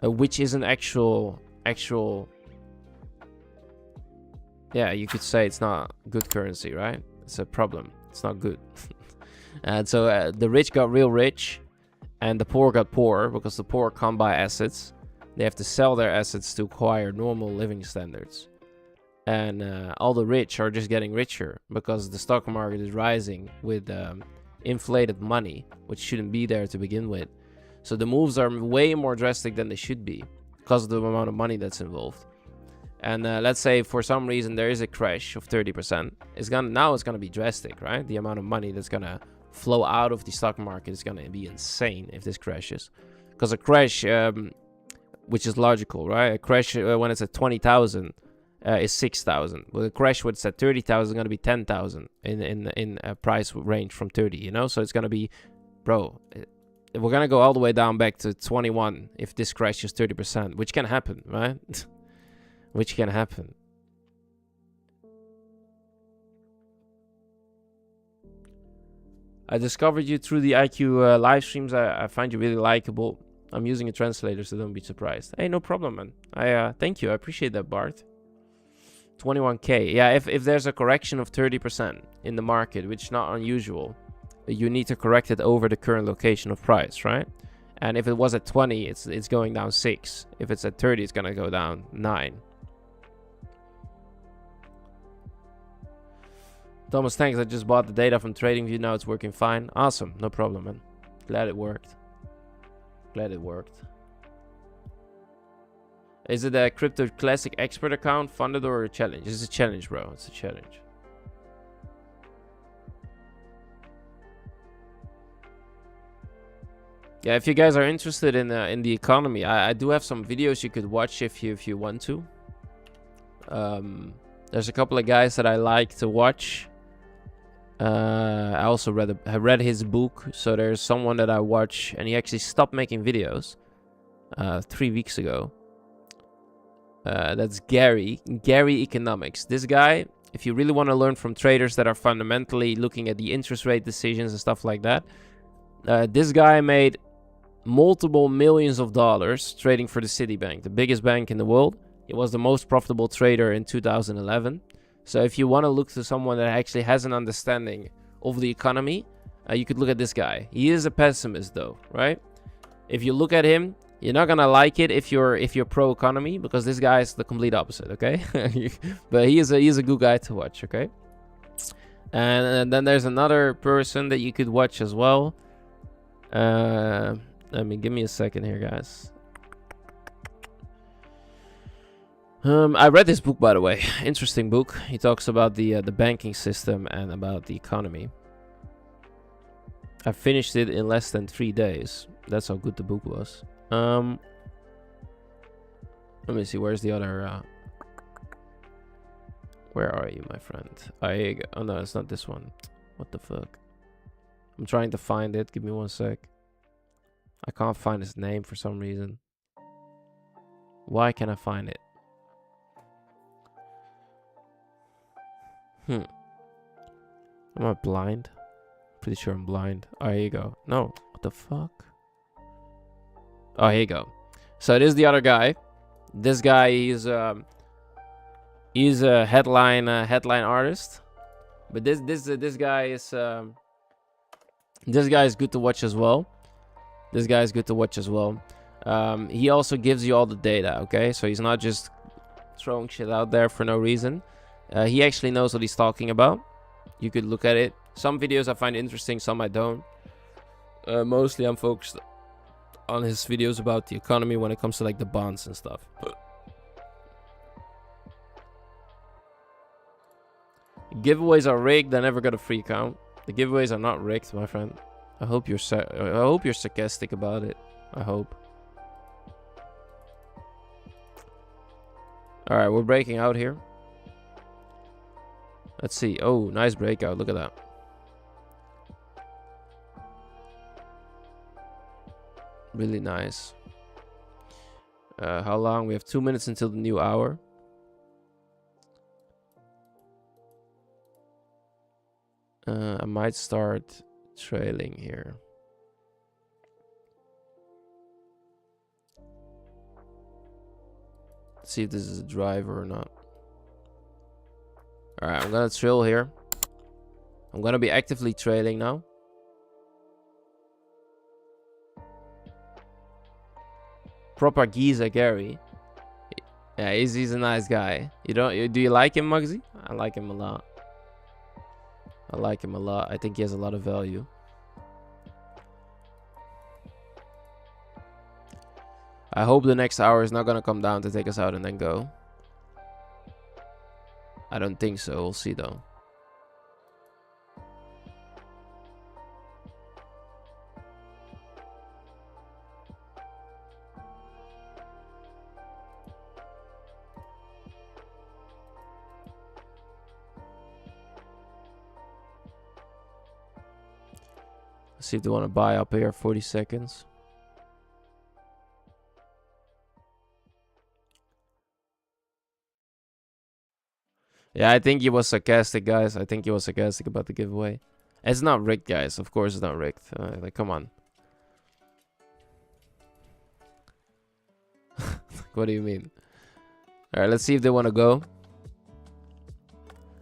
which is an actual, yeah, you could say it's not good currency, right? It's a problem. It's not good. And so the rich got real rich and the poor got poorer because the poor can't buy assets. They have to sell their assets to acquire normal living standards. And all the rich are just getting richer because the stock market is rising with inflated money, which shouldn't be there to begin with. So the moves are way more drastic than they should be because of the amount of money that's involved. And let's say for some reason there is a crash of 30%. Now it's gonna be drastic, right? The amount of money that's gonna flow out of the stock market is gonna be insane if this crashes. Because a crash, which is logical, right? A crash when it's at 20,000 is 6,000. Well, a crash when it's at 30,000 is gonna be 10,000 in a price range from 30. You know, so it's gonna be, bro. We're gonna go all the way down back to 21 if this crashes 30%, which can happen, right? Which can happen. I discovered you through the IQ live streams. I find you really likable. I'm using a translator, so don't be surprised. Hey, no problem, man. Thank you. I appreciate that, Bart. 21k. Yeah, if there's a correction of 30% in the market, which is not unusual, you need to correct it over the current location of price, right? And if it was at 20, it's going down 6. If it's at 30, it's gonna go down 9. Thomas, thanks. I just bought the data from TradingView. Now it's working fine. Awesome. No problem, man. Glad it worked. Glad it worked. Is it a Crypto Classic Expert account, funded, or a challenge? It's a challenge, bro. It's a challenge. Yeah, if you guys are interested in the economy, I do have some videos you could watch if you want to. There's a couple of guys that I like to watch. I also read his book, so there's someone that I watch, and he actually stopped making videos 3 weeks ago. That's Gary Economics. This guy, if you really want to learn from traders that are fundamentally looking at the interest rate decisions and stuff like that, this guy made multiple millions of dollars trading for the Citibank, the biggest bank in the world. He was the most profitable trader in 2011. So if you want to look to someone that actually has an understanding of the economy, you could look at this guy. He is a pessimist though, right? If you look at him, You're not gonna like it if you're pro economy, because this guy is the complete opposite, okay? But he is a good guy to watch, okay? And then there's another person that you could watch as well. Give me a second here, guys. I read this book, by the way. Interesting book. He talks about the banking system and about the economy. I finished it in less than 3 days. That's how good the book was. Let me see. Where's the other? Where are you, my friend? Oh, here you go. Oh no, it's not this one. What the fuck? I'm trying to find it. Give me 1 sec. I can't find his name for some reason. Why can't I find it? Am I blind? Pretty sure I'm blind. Oh, here you go. No. What the fuck? Oh, here you go. So it is the other guy. This guy, he's a headline artist. But this guy is good to watch as well. This guy is good to watch as well. He also gives you all the data, okay? So he's not just throwing shit out there for no reason. He actually knows what he's talking about. You could look at it. Some videos I find interesting, some I don't. Mostly I'm focused on his videos about the economy when it comes to like the bonds and stuff. Giveaways are rigged. I never got a free account. The giveaways are not rigged, my friend. I hope you're sarcastic about it. I hope. All right, we're breaking out here. Let's see. Oh, nice breakout. Look at that. Really nice. How long? We have 2 minutes until the new hour. I might start trailing here. Let's see if this is a driver or not. Alright, I'm gonna trail here. I'm gonna be actively trailing now. Proper Giza Gary. Yeah, he's a nice guy. Do you like him, Muggsy? I like him a lot. I like him a lot. I think he has a lot of value. I hope the next hour is not gonna come down to take us out and then go. I don't think so. We'll see though. Let's see if they want to buy up here. 40 seconds. Yeah, I think he was sarcastic, guys. I think he was sarcastic about the giveaway. It's not rigged, guys. Of course it's not rigged. Like, come on. What do you mean? Alright, let's see if they want to go.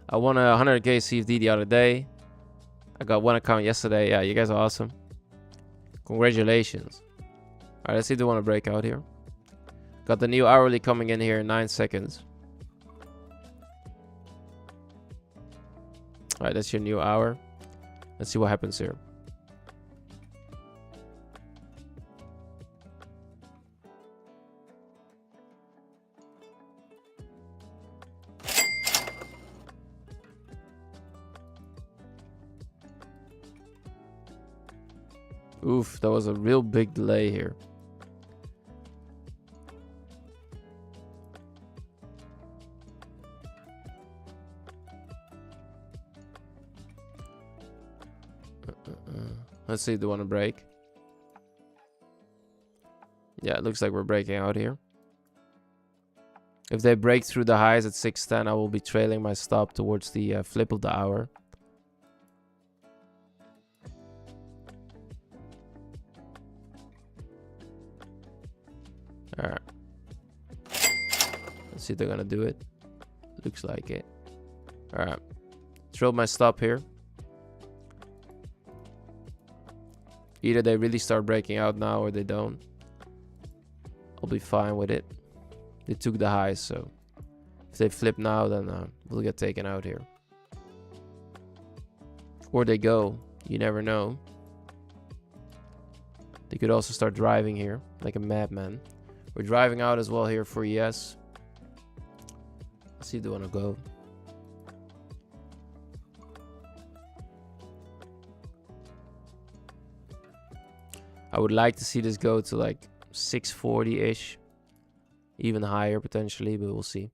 I won a 100k CFD the other day. I got 1 account yesterday. Yeah, you guys are awesome. Congratulations. Alright, let's see if they want to break out here. Got the new hourly coming in here in 9 seconds. Alright, that's your new hour. Let's see what happens here. Oof, that was a real big delay here. Let's see if they want to break. Yeah, it looks like we're breaking out here. If they break through the highs at 610, I will be trailing my stop towards the flip of the hour. Alright. Let's see if they're gonna do it. Looks like it. Alright. Trail my stop here. Either they really start breaking out now or they don't. I'll be fine with it. They took the highs, so if they flip now, then we'll get taken out here. Or they go. You never know. They could also start driving here like a madman. We're driving out as well here for ES. Let's see if they want to go. I would like to see this go to like 640-ish. Even higher potentially, but we'll see.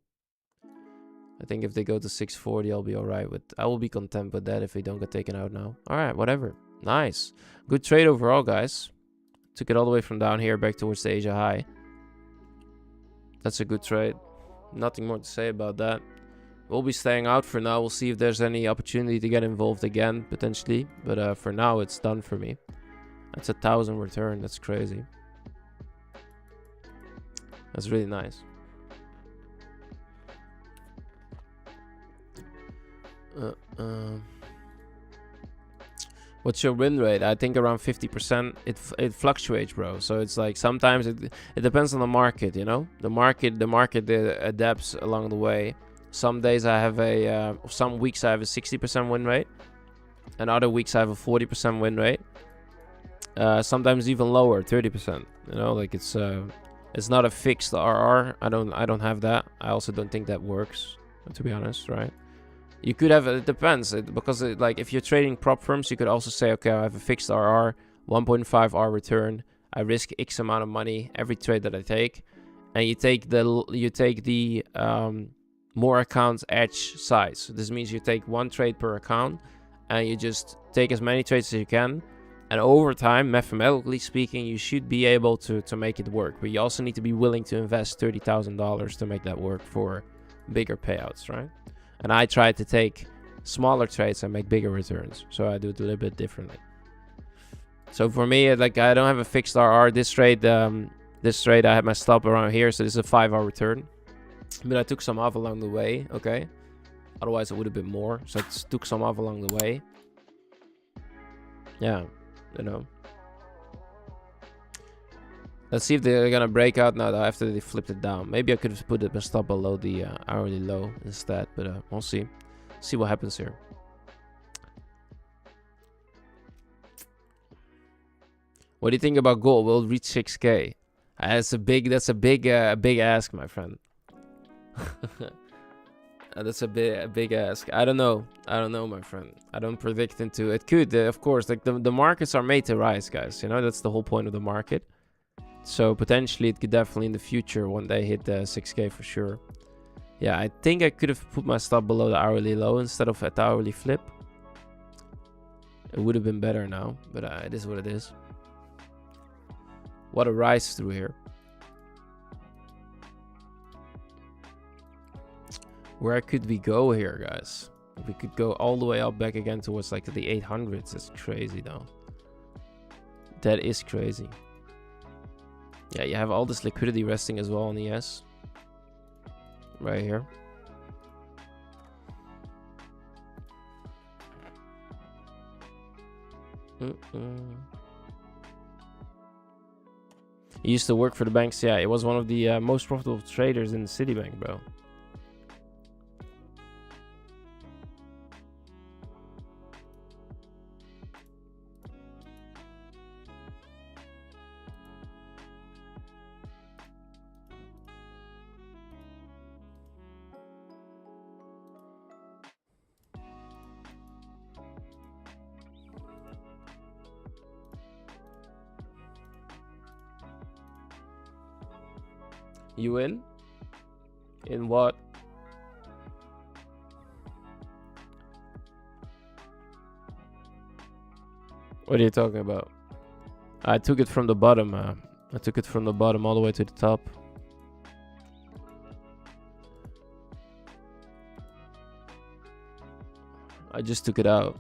I think if they go to 640, I'll be alright with... I will be content with that if they don't get taken out now. Alright, whatever. Nice. Good trade overall, guys. Took it all the way from down here back towards the Asia high. That's a good trade. Nothing more to say about that. We'll be staying out for now. We'll see if there's any opportunity to get involved again, potentially. But for now, it's done for me. That's 1,000 return. That's crazy. That's really nice. What's your win rate? I think around 50%. It fluctuates, bro. So it's like sometimes it depends on the market, you know. The market adapts along the way. Some days I have some weeks I have a 60% win rate, and other weeks I have a 40% win rate. Sometimes even lower, 30%. You know, like it's not a fixed RR. I don't have that. I also don't think that works, to be honest, right? You could have, it depends, because like if you're trading prop firms, you could also say, okay, I have a fixed RR, 1.5 R return. I risk X amount of money every trade that I take, and you take the more accounts edge size. So this means you take one trade per account, and you just take as many trades as you can. And over time, mathematically speaking, you should be able to make it work. But you also need to be willing to invest $30,000 to make that work for bigger payouts, right? And I try to take smaller trades and make bigger returns. So I do it a little bit differently. So for me, like I don't have a fixed RR. This trade I had my stop around here. So this is a 5-hour return. But I took some off along the way, okay? Otherwise it would have been more. So I took some off along the way. Yeah, you know. Let's see if they're gonna break out now after they flipped it down. Maybe I could have put a stop below the hourly low instead, but we'll see. See what happens here. What do you think about gold? Will it reach 6K? That's a big ask, my friend. That's a big ask. I don't know, my friend. I don't predict into it. Could of course, like the markets are made to rise, guys. You know, that's the whole point of the market. So potentially it could definitely in the future one day hit 6K for sure. Yeah, I think I could have put my stop below the hourly low instead of at the hourly flip. It would have been better now, but it is what it is. What a rise through here. Where could we go here, guys? We could go all the way up back again towards like the 800s. That's crazy though. That is crazy. Yeah, you have all this liquidity resting as well on ES. Right here. He used to work for the banks. Yeah, he was one of the most profitable traders in the Citibank, bro. You in? In what? What are you talking about? I took it from the bottom. I took it from the bottom all the way to the top. I just took it out.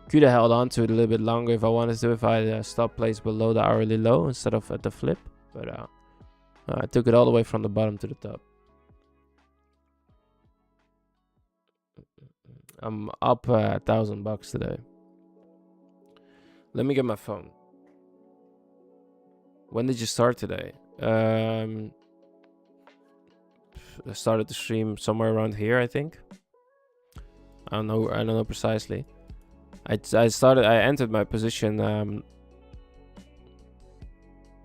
Could have held on to it a little bit longer if I wanted to, if I had stop place below the hourly low instead of at the flip. But I took it all the way from the bottom to the top. I'm up $1,000 today. Let me get my phone. When did you start today? I started to stream somewhere around here, I think. I don't know precisely. I entered my position,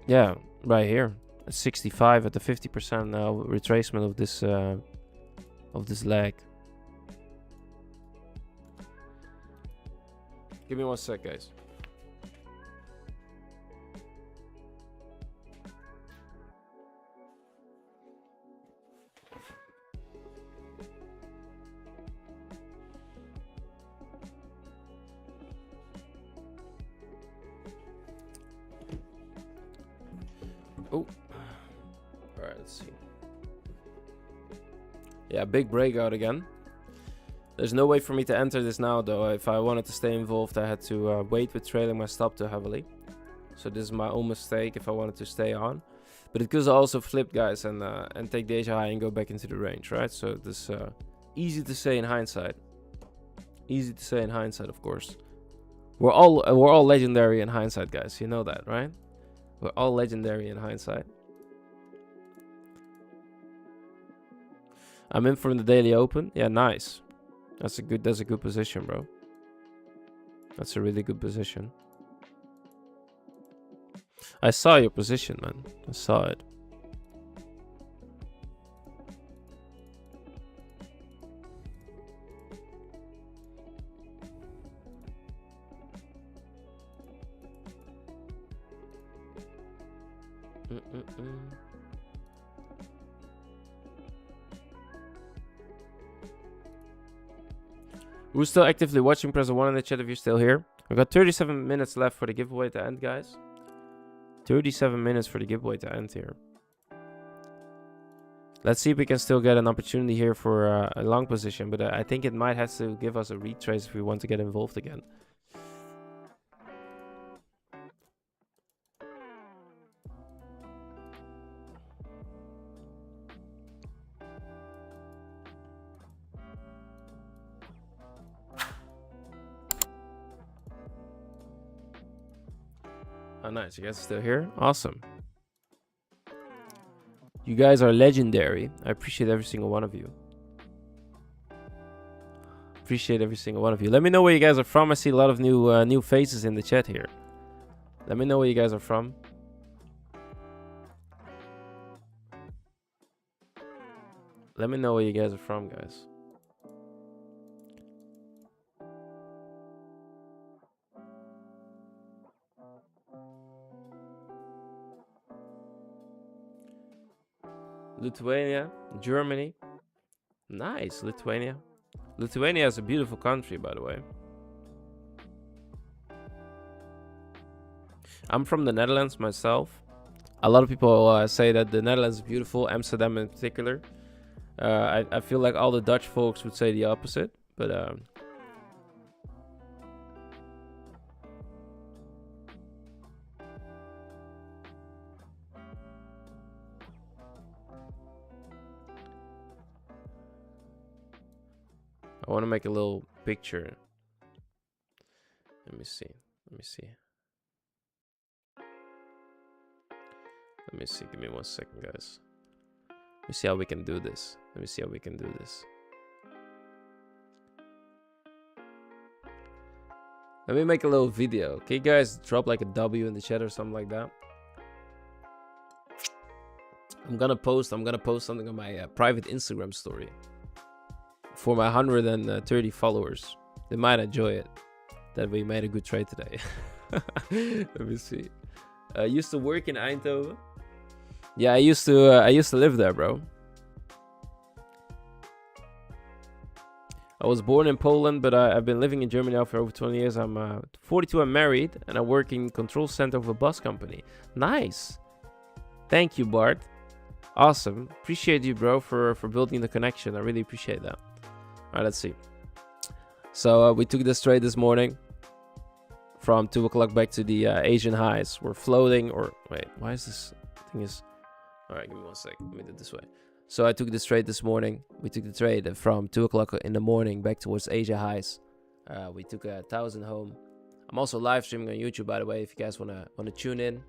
yeah, right here at 65 at the 50% now retracement of this leg. Give me 1 sec, guys. Oh, all right, let's see. Yeah, big breakout again. There's no way for me to enter this now, though. If I wanted to stay involved, I had to wait with trailing my stop too heavily. So this is my own mistake if I wanted to stay on. But it could also flip, guys, and take the Asia high and go back into the range, right? So this easy to say in hindsight. Easy to say in hindsight, of course. We're all legendary in hindsight, guys. You know that, right? We're all legendary in hindsight. I'm in from the daily open. Yeah, nice. That's a good position, bro. That's a really good position. I saw your position, man. I saw it. Who's still actively watching? Press 1 in the chat if you're still here. We've got 37 minutes left for the giveaway to end, guys. 37 minutes for the giveaway to end here. Let's see if we can still get an opportunity here for a long position. But I think it might have to give us a retrace if we want to get involved again. Oh, nice. You guys are still here? Awesome. You guys are legendary. I appreciate every single one of you. Appreciate every single one of you. Let me know where you guys are from. I see a lot of new faces in the chat here. Let me know where you guys are from. Let me know where you guys are from, guys. Lithuania, Germany. Nice, Lithuania. Lithuania is a beautiful country, by the way. I'm from the Netherlands myself. A lot of people say that the Netherlands is beautiful, Amsterdam in particular. I feel like all the Dutch folks would say the opposite, but I want to make a little picture. Let me see. Let me see. Let me see. Give me 1 second, guys. Let me see how we can do this. Let me see how we can do this. Let me make a little video. Okay, guys, drop like a W in the chat or something like that. I'm gonna post something on my private Instagram story for my 130 followers. They might enjoy it. That we made a good trade today. Let me see. Used to work in Eindhoven. Yeah, I used to live there, bro. I was born in Poland, but I've been living in Germany now for over 20 years. I'm 42. I'm married, and I work in control center of a bus company. Nice. Thank you, Bart. Awesome. Appreciate you, bro, for building the connection. I really appreciate that. All right, let's see. So we took this trade this morning from 2 o'clock back to the Asian highs. We're floating, or wait, why is this thing is? All right, give me 1 sec. Let me do it this way. So I took this trade this morning. We took the trade from 2 o'clock in the morning back towards Asia highs. We took 1,000 home. I'm also live streaming on YouTube, by the way, if you guys wanna tune in.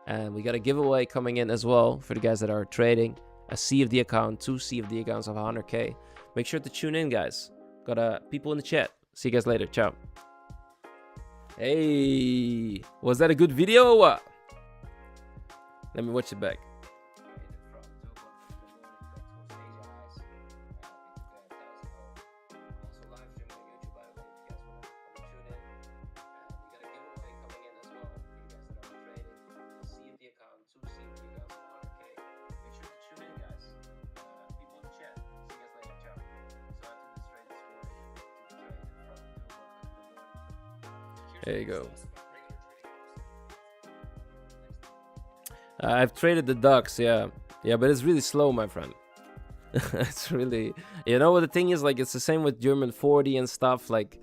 And we got a giveaway coming in as well for the guys that are trading. A CFD account, 2 CFD accounts of 100K. Make sure to tune in, guys. Got people in the chat. See you guys later. Ciao. Hey, was that a good video or what? Let me watch it back. There you go. I've traded the ducks, yeah, but it's really slow, my friend. It's really, you know what the thing is, like, it's the same with German 40 and stuff. Like,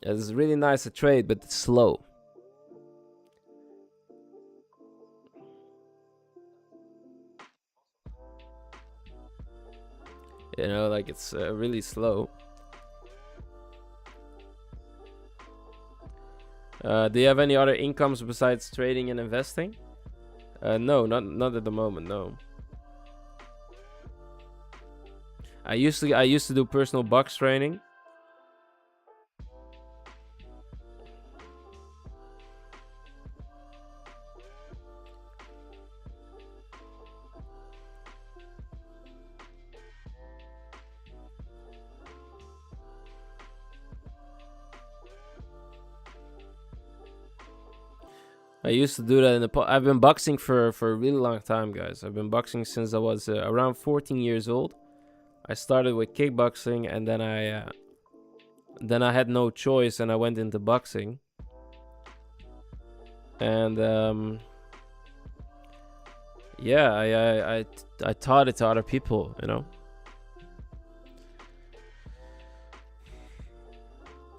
it's really nice to trade, but it's slow. You know, like, it's really slow. Do you have any other incomes besides trading and investing? No, not at the moment. No. I used to do personal box training. I used to do that in the I've been boxing for a really long time, guys. I've been boxing since I was around 14 years old. I started with kickboxing, and then I had no choice, and I went into boxing. And yeah, I taught it to other people, you know.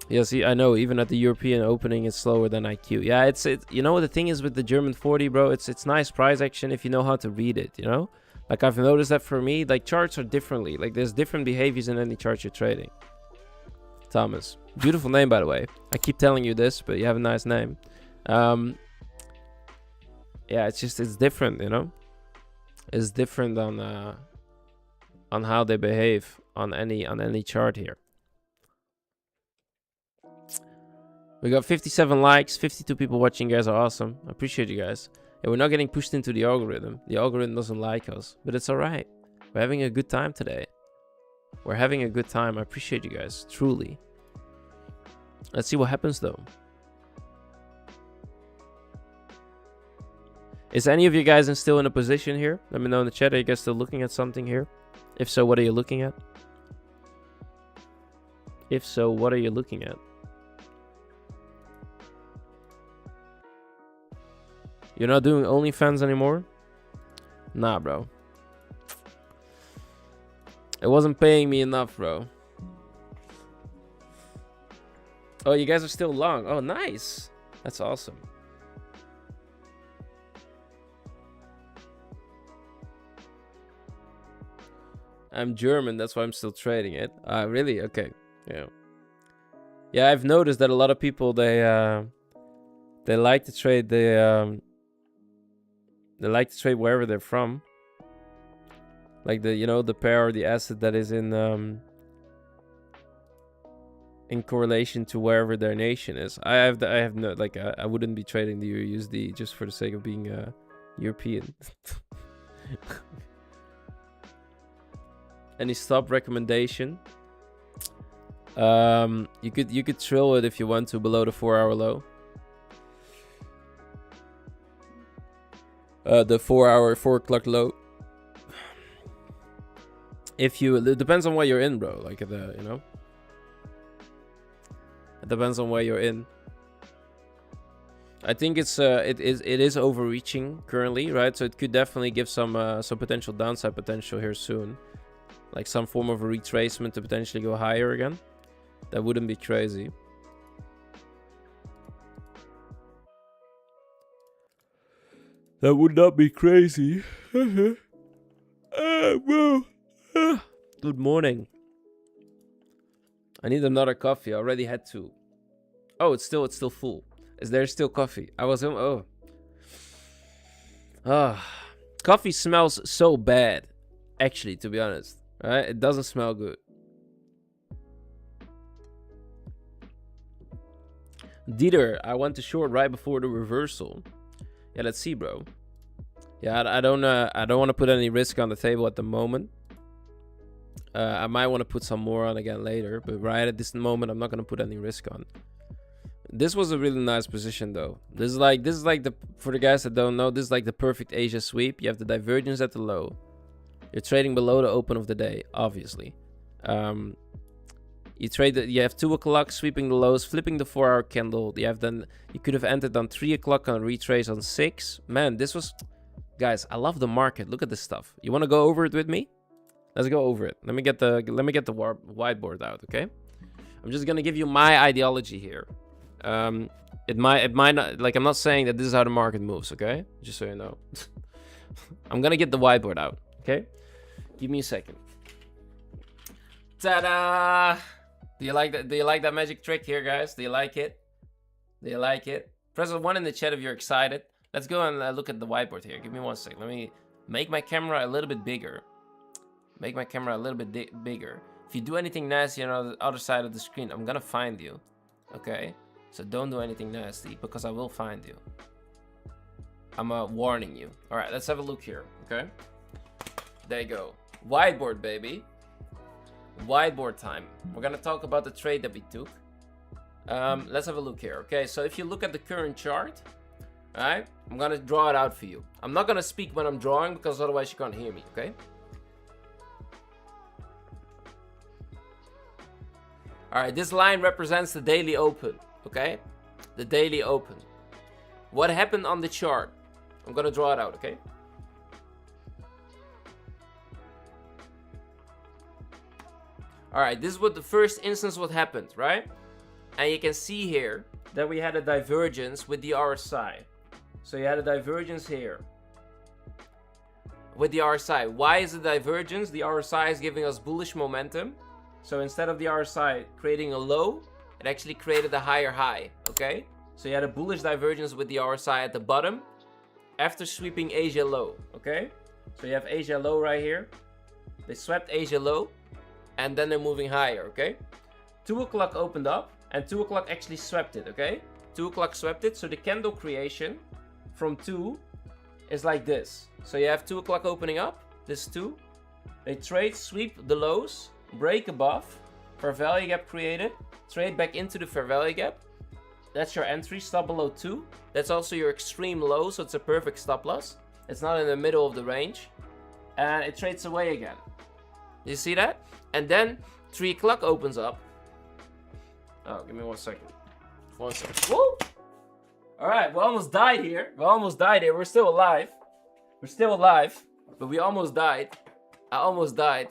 Yeah, see, I know even at the European opening, it's slower than IQ. Yeah, it's you know what the thing is with the German 40, bro. It's nice price action if you know how to read it. You know, like I've noticed that for me, like charts are differently. Like there's different behaviors in any chart you're trading. Thomas, beautiful name by the way. I keep telling you this, but you have a nice name. Yeah, it's different. You know, it's different on how they behave on any chart here. We got 57 likes, 52 people watching. You guys are awesome. I appreciate you guys. Yeah, we're not getting pushed into the algorithm. The algorithm doesn't like us, but it's all right. We're having a good time today. We're having a good time. I appreciate you guys, truly. Let's see what happens though. Is any of you guys still in a position here? Let me know in the chat. Are you guys still looking at something here? If so, what are you looking at? If so, what are you looking at? You're not doing OnlyFans anymore? Nah, bro. It wasn't paying me enough, bro. Oh, you guys are still long. Oh, nice. That's awesome. I'm German, that's why I'm still trading it. Really? Okay. Yeah. Yeah, I've noticed that a lot of people, they like to trade they like to trade wherever they're from. Like the pair or the asset that is in correlation to wherever their nation is. I have no, like, I wouldn't be trading the USD just for the sake of being European. Any stop recommendation? You could trill it if you want to below the 4-hour low. The 4 o'clock low. It depends on where you're in, bro. Like it depends on where you're in. I think it is overreaching currently, right? So it could definitely give some potential downside potential here soon, like some form of a retracement to potentially go higher again. That wouldn't be crazy. That would not be crazy. Bro. Good morning. I need another coffee. I already had two. Oh, it's still full. Is there still coffee? I was oh. Coffee smells so bad, actually, to be honest. Right? It doesn't smell good. Dieter, I went to short right before the reversal. Yeah, let's see, bro. Yeah, I don't want to put any risk on the table at the moment. I might want to put some more on again later, but right at this moment, I'm not gonna put any risk on. This was a really nice position though. This is like the, for the guys that don't know, this is like the perfect Asia sweep. You have the divergence at the low. You're trading below the open of the day, obviously. You have 2 o'clock sweeping the lows, flipping the 4-hour candle. You could have entered on 3 o'clock on a retrace on 6. Man, this was, guys, I love the market. Look at this stuff. You want to go over it with me? Let's go over it. Let me get the whiteboard out, okay? I'm just gonna give you my ideology here. It might not, like, I'm not saying that this is how the market moves, okay? Just so you know. I'm gonna get the whiteboard out, okay? Give me a second. Ta-da! Do you like that? Do you like that magic trick here, guys? Do you like it? Do you like it? Press 1 in the chat if you're excited. Let's go and look at the whiteboard here. Give me 1 second. Let me make my camera a little bit bigger. Make my camera a little bit bigger. If you do anything nasty on the other side of the screen, I'm gonna find you. Okay? So don't do anything nasty, because I will find you. I'm warning you. Alright, let's have a look here. Okay? There you go. Whiteboard, baby. Whiteboard time. We're gonna talk about the trade that we took. Let's have a look here. Okay, so if you look at the current chart, alright, I'm gonna draw it out for you. I'm not gonna speak when I'm drawing, because otherwise you can't hear me, okay? Alright, this line represents the daily open, okay? The daily open. What happened on the chart? I'm gonna draw it out, okay? Alright, this is what the first instance what happened, right? And you can see here that we had a divergence with the RSI. So you had a divergence here with the RSI. Why is the divergence? The RSI is giving us bullish momentum. So instead of the RSI creating a low, it actually created a higher high, okay? So you had a bullish divergence with the RSI at the bottom after sweeping Asia low, okay? So you have Asia low right here. They swept Asia low and then they're moving higher, okay? 2 o'clock opened up and 2 o'clock actually swept it, okay? 2 o'clock swept it, so the candle creation from 2 is like this. So you have 2 o'clock opening up, this 2. They trade, sweep the lows, break above, fair value gap created, trade back into the fair value gap. That's your entry, stop below 2. That's also your extreme low, so it's a perfect stop loss. It's not in the middle of the range. And it trades away again. You see that? And then 3 o'clock opens up. Oh, give me 1 second. 1 second. Woo! Alright, we almost died here. We're still alive. But we almost died. I almost died.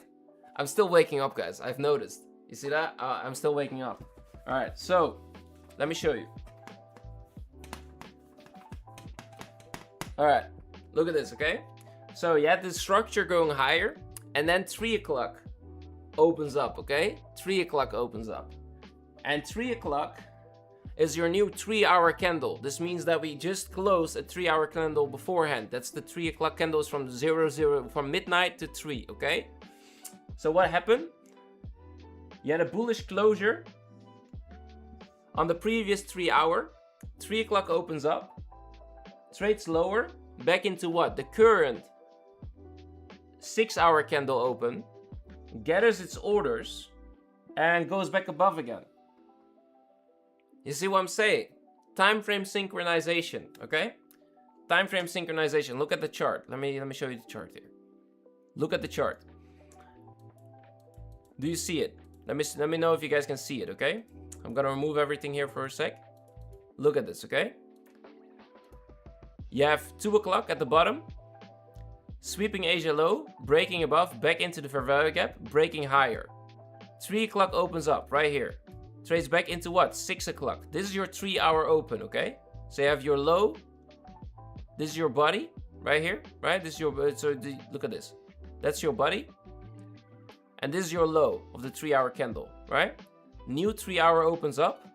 I'm still waking up, guys. I've noticed. You see that? I'm still waking up. Alright, so let me show you. Alright, look at this, okay? So you had this structure going higher, and then 3 o'clock opens up, okay? 3 o'clock opens up. And 3 o'clock is your new 3-hour candle. This means that we just closed a 3-hour candle beforehand. That's the 3 o'clock candles from from midnight to 3, okay? So what happened? You had a bullish closure on the previous 3 hour. 3 o'clock opens up, trades lower, back into what? The current 6-hour candle open, gathers its orders, and goes back above again. You see what I'm saying? Time frame synchronization, okay? Time frame synchronization. Look at the chart. Let me show you the chart here. Look at the chart. Do you see it? Let me know if you guys can see it, okay? I'm gonna remove everything here for a sec. Look at this, okay? You have 2 o'clock at the bottom, sweeping Asia low, breaking above, back into the fair value gap, breaking higher. 3 o'clock opens up right here. Trades back into what? 6 o'clock. This is your 3-hour open, okay? So you have your low. This is your body right here, right? This is your, look at this. That's your body. And this is your low of the 3-hour candle, right? New 3-hour opens up,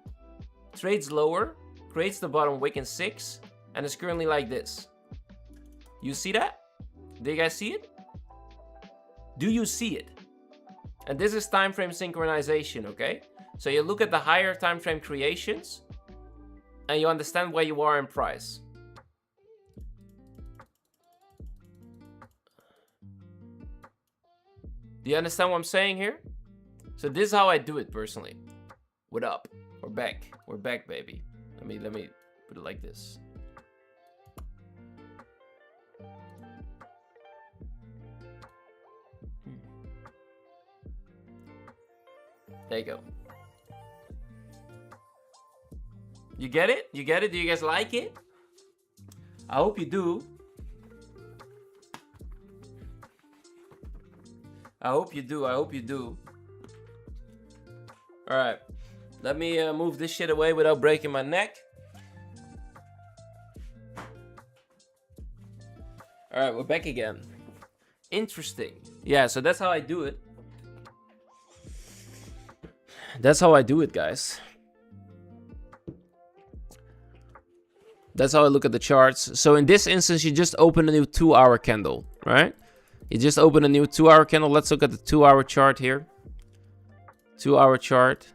trades lower, creates the bottom wick in 6, and is currently like this. You see that? Do you guys see it? Do you see it? And this is time frame synchronization, okay? So you look at the higher time frame creations and you understand where you are in price. Do you understand what I'm saying here? So this is how I do it personally. What up? We're back. We're back, baby. Let me put it like this. There you go. You get it? You get it? Do you guys like it? I hope you do. I hope you do. I hope you do. All right. Let me move this shit away without breaking my neck. All right, we're back again. Interesting. Yeah, so that's how I do it. That's how I do it, guys. That's how I look at the charts. So in this instance, you just open a new 2-hour candle, right? You just open a new 2-hour candle. Let's look at the 2-hour chart here. 2-hour chart.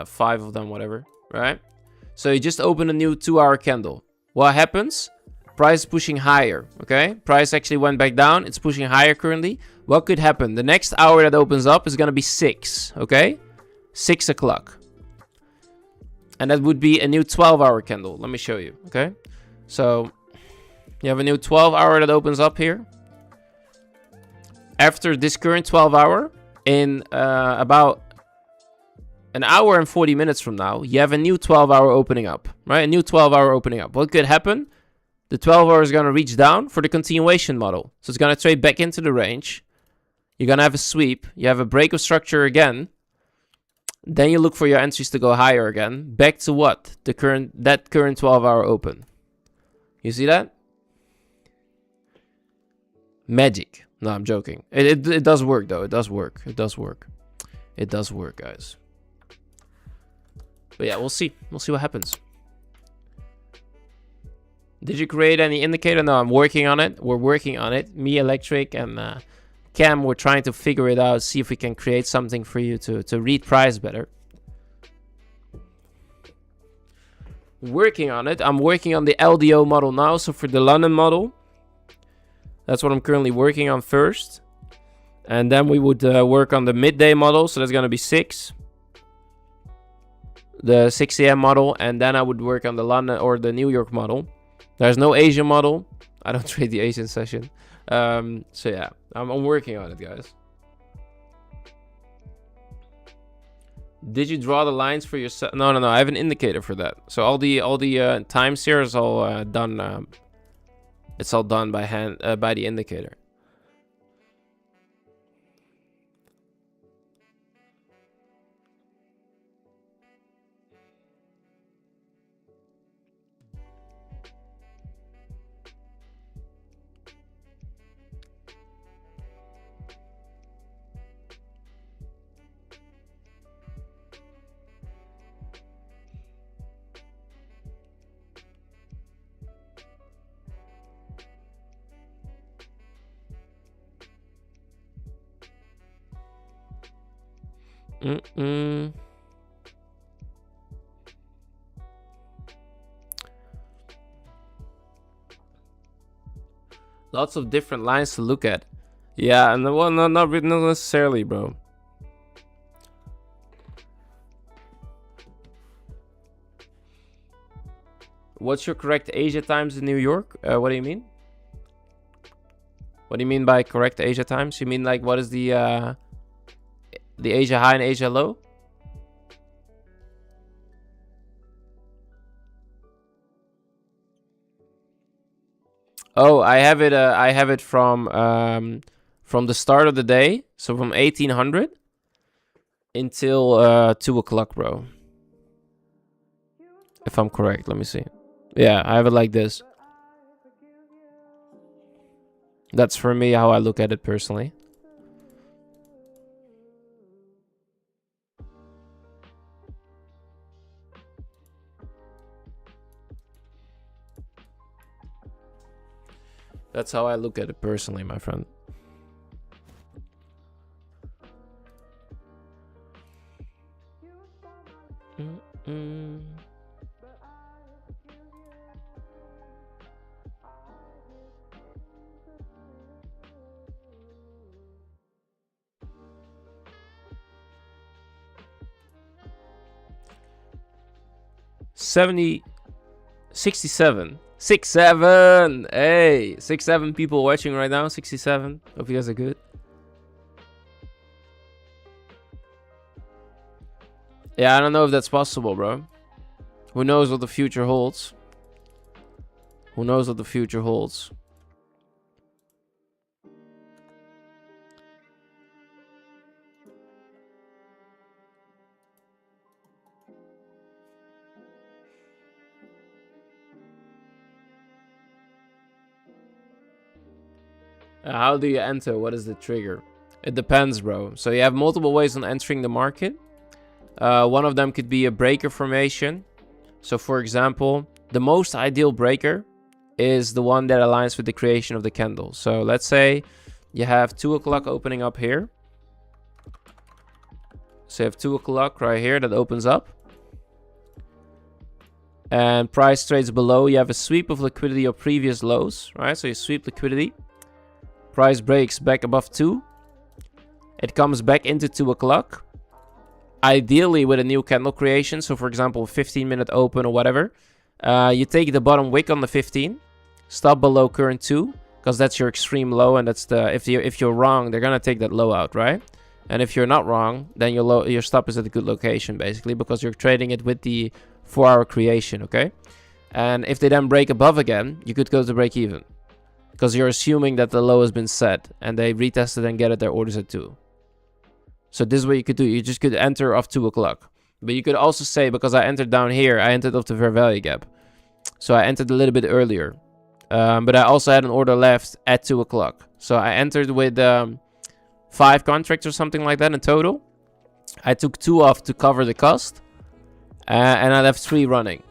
5 of them, whatever, right? So you just open a new 2-hour candle. What happens? Price is pushing higher, okay? Price actually went back down. It's pushing higher currently. What could happen? The next hour that opens up is going to be 6, okay? 6 o'clock. And that would be a new 12-hour candle. Let me show you, okay? So you have a new 12-hour that opens up here. After this current 12-hour, in about an hour and 40 minutes from now, you have a new 12-hour opening up, right? A new 12-hour opening up. What could happen? The 12-hour is going to reach down for the continuation model. So it's going to trade back into the range. You're going to have a sweep. You have a break of structure again. Then you look for your entries to go higher again. Back to what? That current 12-hour open. You see that? Magic. No, I'm joking. It does work, though. It does work. It does work. It does work, guys. But yeah, we'll see. We'll see what happens. Did you create any indicator? No, I'm working on it. We're working on it. Me, Electric, and Cam, we're trying to figure it out. See if we can create something for you to read price better. Working on it. I'm working on the LDO model now. So for the London model, that's what I'm currently working on first. And then we would work on the midday model. So that's going to be 6. The 6 a.m. model. And then I would work on the London or the New York model. There's no Asian model. I don't trade the Asian session. So yeah, I'm working on it, guys. Did you draw the lines for yourself? No. I have an indicator for that. So all the times here is all done. It's all done by hand by the indicator. Lots of different lines to look at. Yeah, and well, not necessarily, bro. What's your correct Asia times in New York? What do you mean? What do you mean by correct Asia times? You mean like what is the Asia high and Asia low? Oh, I have it from the start of the day, so from 1800 until 2 o'clock, bro. If I'm correct, let me see. Yeah, I have it like this. That's for me how I look at it personally. That's how I look at it personally, my friend. Mm-mm. $70, 67, 67. Hey, 67 people watching right now. 67. Hope you guys are good. Yeah, I don't know if that's possible, bro. Who knows what the future holds? Who knows what the future holds? How do you enter? What is the trigger? It depends, bro. So you have multiple ways on entering the market. One of them could be a breaker formation. So for example, the most ideal breaker is the one that aligns with the creation of the candle. So let's say you have 2 o'clock opening up here. So you have 2 o'clock right here that opens up. And price trades below. You have a sweep of liquidity of previous lows, right? So you sweep liquidity. Price breaks back above 2. It comes back into 2 o'clock. Ideally with a new candle creation. So for example, 15-minute open or whatever. You take the bottom wick on the 15. Stop below current 2. Because that's your extreme low. And that's the if you're wrong, they're going to take that low out, right? And if you're not wrong, then your stop is at a good location, basically. Because you're trading it with the 4-hour creation, okay? And if they then break above again, you could go to break even. Because you're assuming that the low has been set. And they retested and get it their orders at 2. So this is what you could do. You just could enter off 2 o'clock. But you could also say, because I entered down here, I entered off the fair value gap. So I entered a little bit earlier. But I also had an order left at 2 o'clock. So I entered with 5 contracts or something like that in total. I took 2 off to cover the cost. And I left 3 running.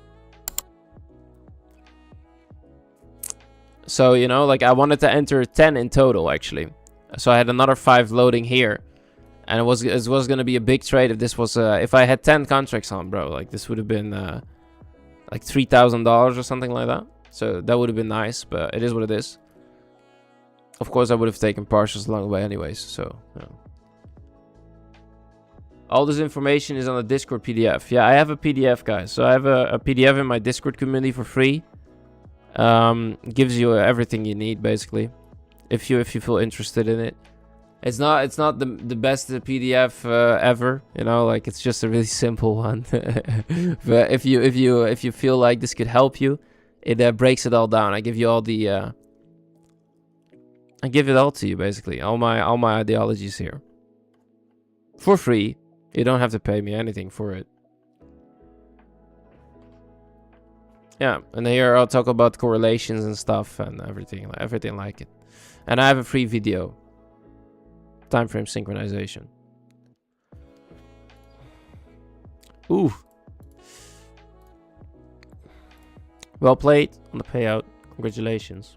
So, you know, like I wanted to enter 10 in total, actually. So I had another 5 loading here. And it was going to be a big trade if this was... if I had 10 contracts on, bro. Like, this would have been like $3,000 or something like that. So that would have been nice, but it is what it is. Of course, I would have taken partials along the way anyways, so... Yeah. All this information is on the Discord PDF. Yeah, I have a PDF, guys. So I have a PDF in my Discord community for free. Gives you everything you need, basically. If you feel interested in it. It's not the best PDF ever, you know, like it's just a really simple one. But if you feel like this could help you, it breaks it all down. I give you all the I give it all to you, basically. All my ideologies here. For free. You don't have to pay me anything for it. Yeah, and here I'll talk about correlations and stuff and everything like it. And I have a free video. Time frame synchronization. Ooh. Well played on the payout. Congratulations.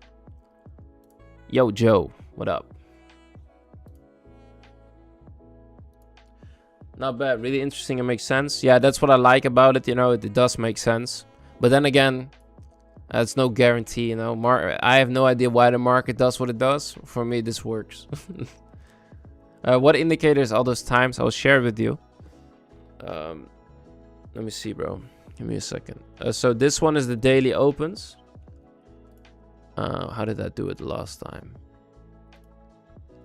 Yo, Joe. What up? Not bad. Really interesting. It makes sense. Yeah, that's what I like about it. You know, it does make sense. But then again, it's no guarantee, you know. I have no idea why the market does what it does. For me, this works. What indicators all those times? I'll share with you. Let me see, bro. Give me a second. So this one is the daily opens. How did I do it last time?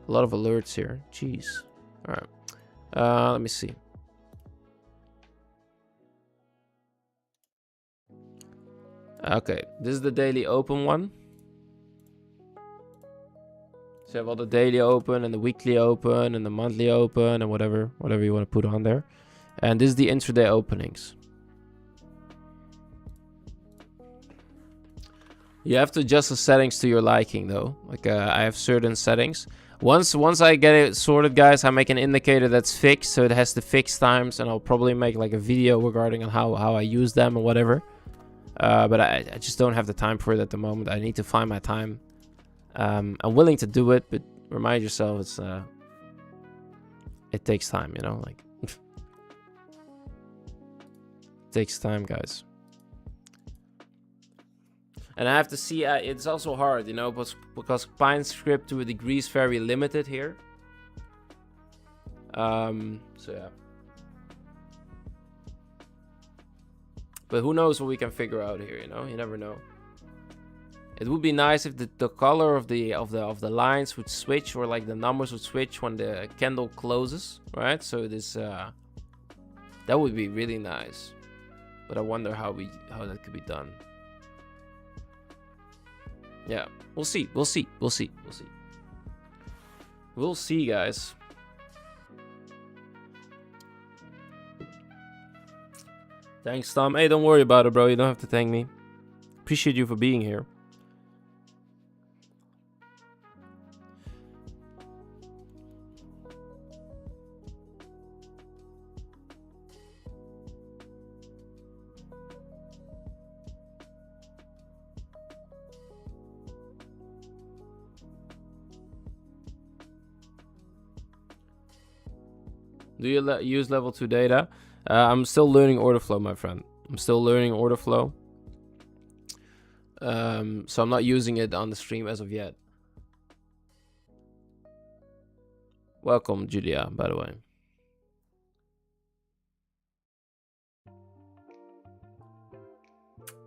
A lot of alerts here. Jeez. All right. Let me see. Okay, this is the daily open one. So you have all the daily open and the weekly open and the monthly open and whatever you want to put on there. And this is the intraday openings. You have to adjust the settings to your liking though. Like I have certain settings. Once I get it sorted, guys, I make an indicator that's fixed, so it has the fixed times, and I'll probably make like a video regarding on how I use them or whatever. But I just don't have the time for it at the moment. I need to find my time I'm willing to do it, but remind yourself it takes time, you know, like it takes time, guys. And I have to see, it's also hard, you know, because Pine script to a degree is very limited here. So yeah. But who knows what we can figure out here, you know? You never know. It would be nice if the color of the lines would switch, or like the numbers would switch when the candle closes, right? So this that would be really nice. But I wonder how that could be done. Yeah, we'll see. We'll see. We'll see. We'll see. We'll see, guys. Thanks, Tom. Hey, don't worry about it, bro. You don't have to thank me. Appreciate you for being here. Do you use level 2 data? I'm still learning order flow, my friend. I'm still learning order flow. So I'm not using it on the stream as of yet. Welcome, Julia, by the way.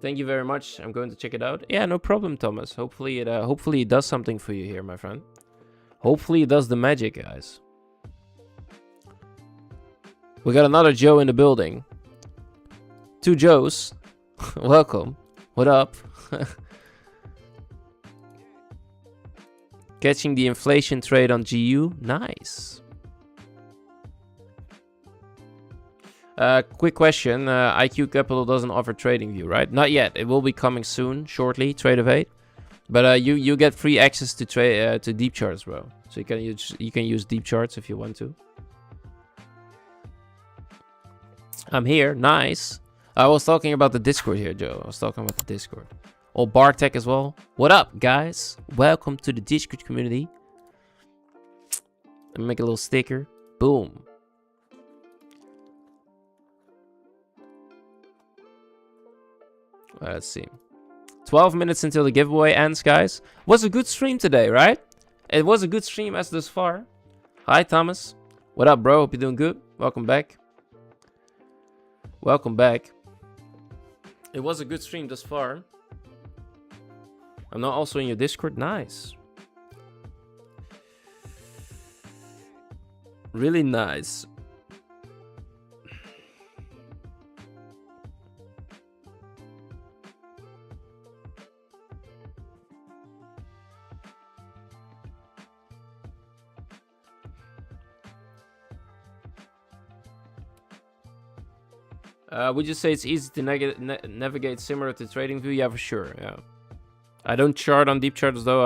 Thank you very much. I'm going to check it out. Yeah, no problem, Thomas. Hopefully it does something for you here, my friend. Hopefully it does the magic, guys. We got another Joe in the building. 2 Joes. Welcome. What up? Catching the inflation trade on GU. Nice. Quick question. IQ Capital doesn't offer trading view, right? Not yet. It will be coming soon, shortly. Trade of 8. But you get free access to trade to deep charts, bro. So you can use deep charts if you want to. I'm here. Nice. I was talking about the Discord here, Joe. I was talking about the Discord. Oh, Bartek as well. What up, guys? Welcome to the Discord community. Let me make a little sticker. Boom. Let's see. 12 minutes until the giveaway ends, guys. Was a good stream today, right? It was a good stream as thus far. Hi, Thomas. What up, bro? Hope you're doing good. Welcome back. Welcome back. It was a good stream thus far. I'm now also in your Discord. Nice. Really nice. Would you say it's easy to navigate similar to TradingView? Yeah, for sure. Yeah. I don't chart on deep charts though.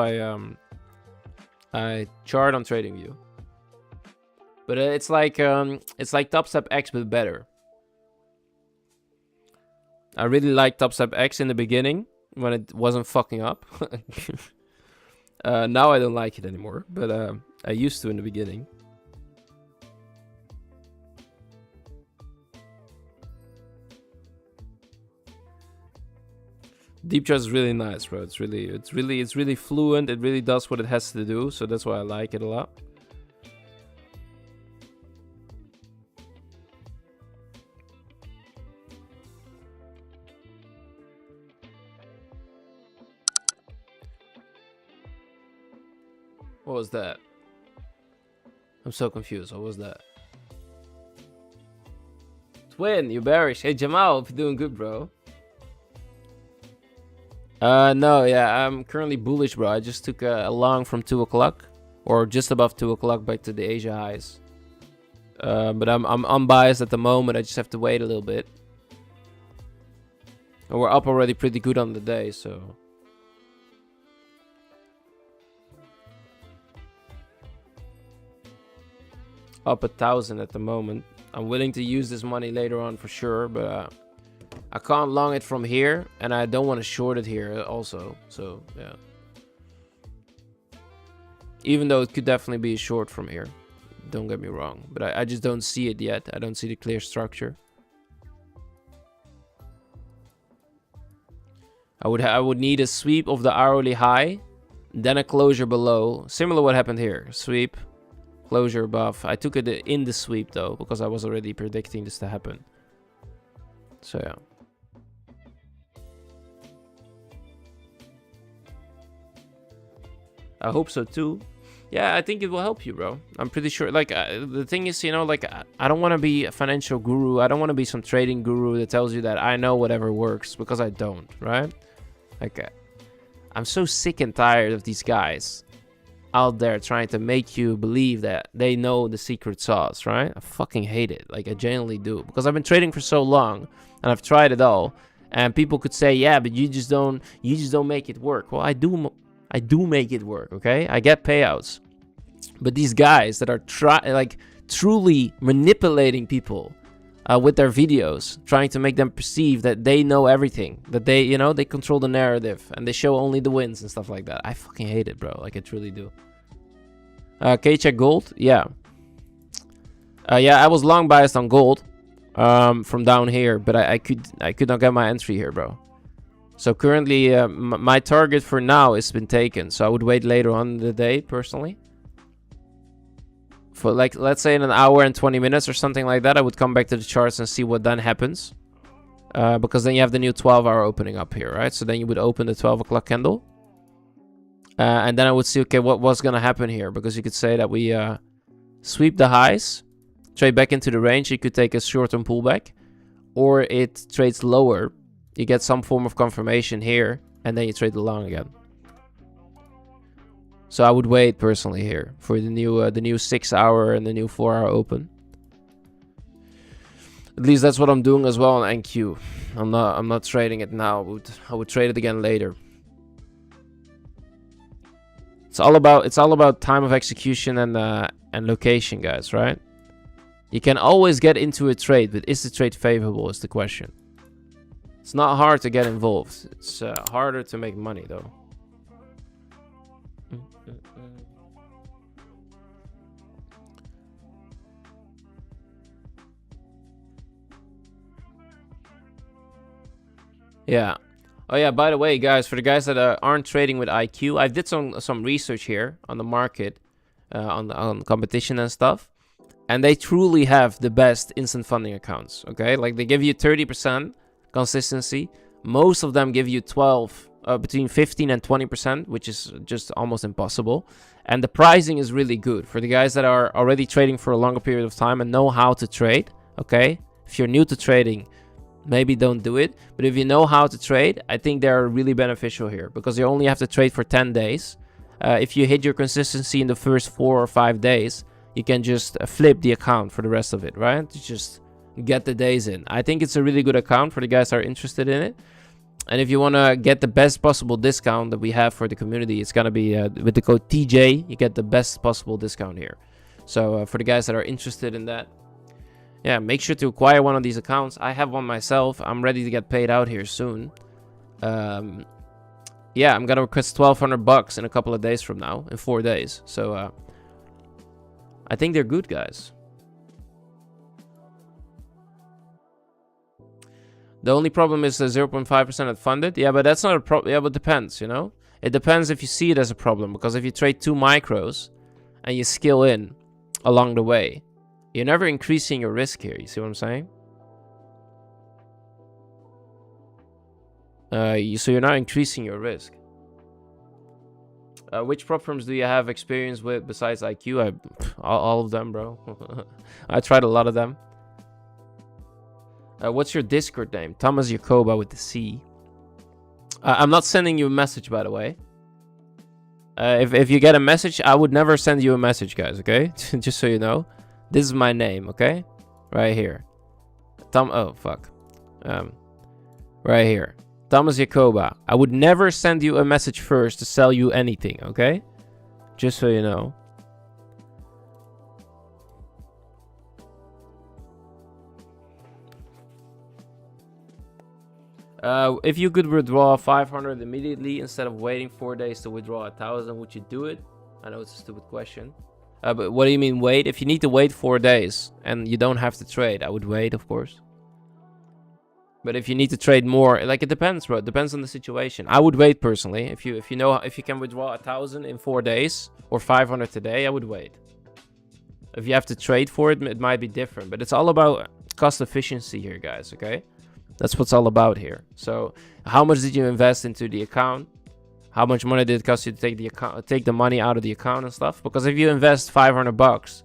I chart on TradingView. But it's like Topstep X but better. I really liked Topstep X in the beginning when it wasn't fucking up. Now I don't like it anymore, but I used to in the beginning. Deep chart is really nice, bro. It's really fluent. It really does what it has to do, so that's why I like it a lot. What was that? I'm so confused. What was that? Twin, you bearish. Hey Jamal, hope you're doing good, bro. No, yeah, I'm currently bullish, bro. I just took a long from 2 o'clock, or just above 2 o'clock back to the Asia highs. But I'm unbiased at the moment. I just have to wait a little bit. And we're up already pretty good on the day, so. Up 1,000 at the moment. I'm willing to use this money later on for sure, but I can't long it from here, and I don't want to short it here also. So, yeah. Even though it could definitely be a short from here. Don't get me wrong. But I just don't see it yet. I don't see the clear structure. I would need a sweep of the hourly high, then a closure below. Similar what happened here. Sweep, closure above. I took it in the sweep though, because I was already predicting this to happen. So yeah. I hope so too. Yeah, I think it will help you, bro. I'm pretty sure. Like, the thing is, you know, like, I don't want to be a financial guru. I don't want to be some trading guru that tells you that I know whatever works, because I don't, right? Like, I'm so sick and tired of these guys out there trying to make you believe that they know the secret sauce, right? I fucking hate it. Like, I genuinely do. Because I've been trading for so long, and I've tried it all. And people could say, yeah, but you just don't make it work. Well, I do make it work, okay? I get payouts. But these guys that are truly manipulating people with their videos, trying to make them perceive that they know everything, that they, you know, they control the narrative and they show only the wins and stuff like that. I fucking hate it, bro. Like, I truly do. Can you check gold? Yeah. Yeah, I was long biased on gold from down here, but I could not get my entry here, bro. So currently, my target for now has been taken. So I would wait later on in the day, personally. For like, let's say in an hour and 20 minutes or something like that, I would come back to the charts and see what then happens. Because then you have the new 12-hour opening up here, right? So then you would open the 12 o'clock candle. And then I would see, okay, what's going to happen here? Because you could say that we sweep the highs, trade back into the range. You could take a short-term pullback. Or it trades lower. You get some form of confirmation here. And then you trade the long again. So I would wait personally here for the new 6-hour and the new 4-hour open. At least that's what I'm doing as well on NQ. I'm not trading it now. I would trade it again later. It's all about time of execution and location, guys, right? You can always get into a trade, but is the trade favorable is the question. It's not hard to get involved. It's harder to make money though. Yeah. Oh yeah, by the way, guys, for the guys that aren't trading with IQ, I did some research here on the market, on competition and stuff. And they truly have the best instant funding accounts, okay? Like, they give you 30% consistency. Most of them give you between 15 and 20%, which is just almost impossible. And the pricing is really good for the guys that are already trading for a longer period of time and know how to trade, okay? If you're new to trading, maybe don't do it. But if you know how to trade, I think they're really beneficial here because you only have to trade for 10 days. If you hit your consistency in the first 4 or 5 days, you can just flip the account for the rest of it, right? Just get the days in. I think it's a really good account for the guys that are interested in it. And if you want to get the best possible discount that we have for the community, it's going to be with the code TJ, you get the best possible discount here. So for the guys that are interested in that, yeah, make sure to acquire one of these accounts. I have one myself. I'm ready to get paid out here soon. Yeah, I'm going to request $1,200 in a couple of days from now, in 4 days. So I think they're good, guys. The only problem is the 0.5% at funded. Yeah, but that's not a problem. Yeah, but it depends, you know? It depends if you see it as a problem. Because if you trade 2 micros and you skill in along the way, you're never increasing your risk here. You see what I'm saying? So you're not increasing your risk. Which prop firms do you have experience with besides IQ? All of them, bro. I tried a lot of them. What's your Discord name? ThomasJacoba with the C. I'm not sending you a message, by the way. If you get a message, I would never send you a message, guys, okay? Just so you know. This is my name, okay? Right here. Oh, fuck. Right here. ThomasJacoba. I would never send you a message first to sell you anything, okay? Just so you know. If you could withdraw 500 immediately instead of waiting 4 days to withdraw 1,000, would you do it? I know it's a stupid question. But what do you mean wait? If you need to wait 4 days and you don't have to trade, I would wait, of course. But if you need to trade more, like it depends, bro. It depends on the situation. I would wait personally. If you can withdraw 1,000 in 4 days or 500 today, I would wait. If you have to trade for it, it might be different. But it's all about cost efficiency here, guys. Okay, that's what's all about here. So, how much did you invest into the account? How much money did it cost you to take the money out of the account and stuff? Because if you invest 500 bucks,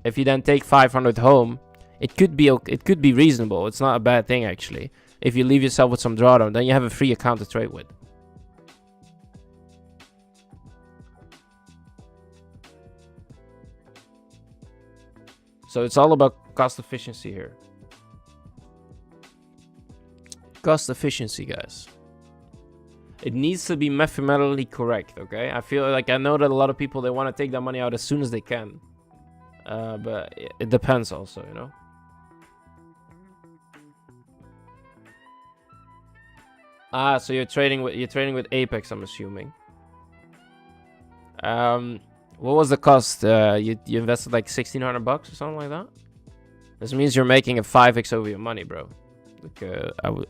if you then take 500 home, it could be reasonable. It's not a bad thing actually. If you leave yourself with some drawdown, then you have a free account to trade with. So it's all about cost efficiency here. Cost efficiency, guys. It needs to be mathematically correct, okay? I feel like I know that a lot of people, they want to take that money out as soon as they can. But it depends also, you know? Ah, so you're trading with Apex, I'm assuming. What was the cost? You invested like 1,600 bucks or something like that? This means you're making a 5x over your money, bro. Like, I would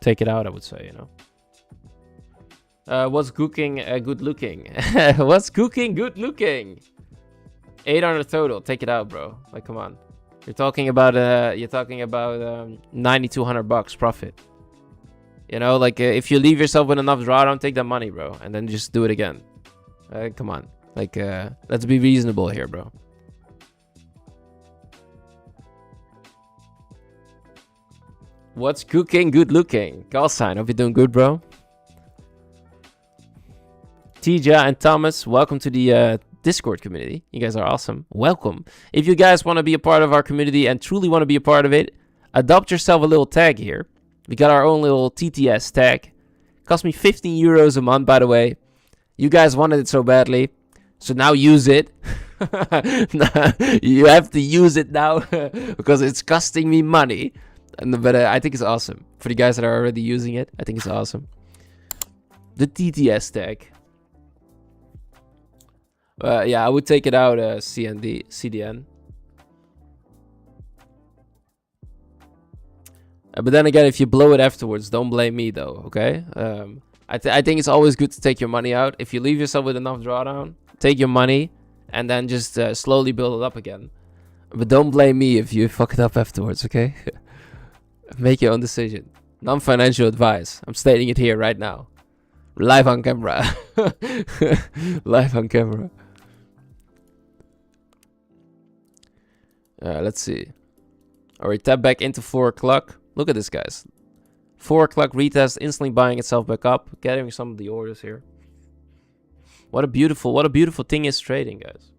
take it out, I would say, you know? What's cooking good looking? What's cooking good looking? 800 total. Take it out, bro. Like, come on. You're talking about 9,200 bucks profit. You know, like if you leave yourself with enough drawdown, take that money, bro, and then just do it again. Come on. Like, let's be reasonable here, bro. What's cooking good looking? Call sign. Hope you're doing good, bro. TJ and Thomas, welcome to the Discord community. You guys are awesome. Welcome. If you guys want to be a part of our community and truly want to be a part of it, adopt yourself a little tag here. We got our own little TTS tag. Cost me 15 euros a month, by the way. You guys wanted it so badly. So now use it. You have to use it now because it's costing me money. But I think it's awesome. For the guys that are already using it, I think it's awesome. The TTS tag. Yeah, I would take it out, CDN. But then again, if you blow it afterwards, don't blame me though, okay? I think it's always good to take your money out. If you leave yourself with enough drawdown, take your money and then just slowly build it up again. But don't blame me if you fuck it up afterwards, okay? Make your own decision. Non-financial advice. I'm stating it here right now. Live on camera. Live on camera. Let's see. Alright, tap back into 4 o'clock. Look at this, guys. 4 o'clock retest, instantly buying itself back up. Getting some of the orders here. What a beautiful thing is trading, guys.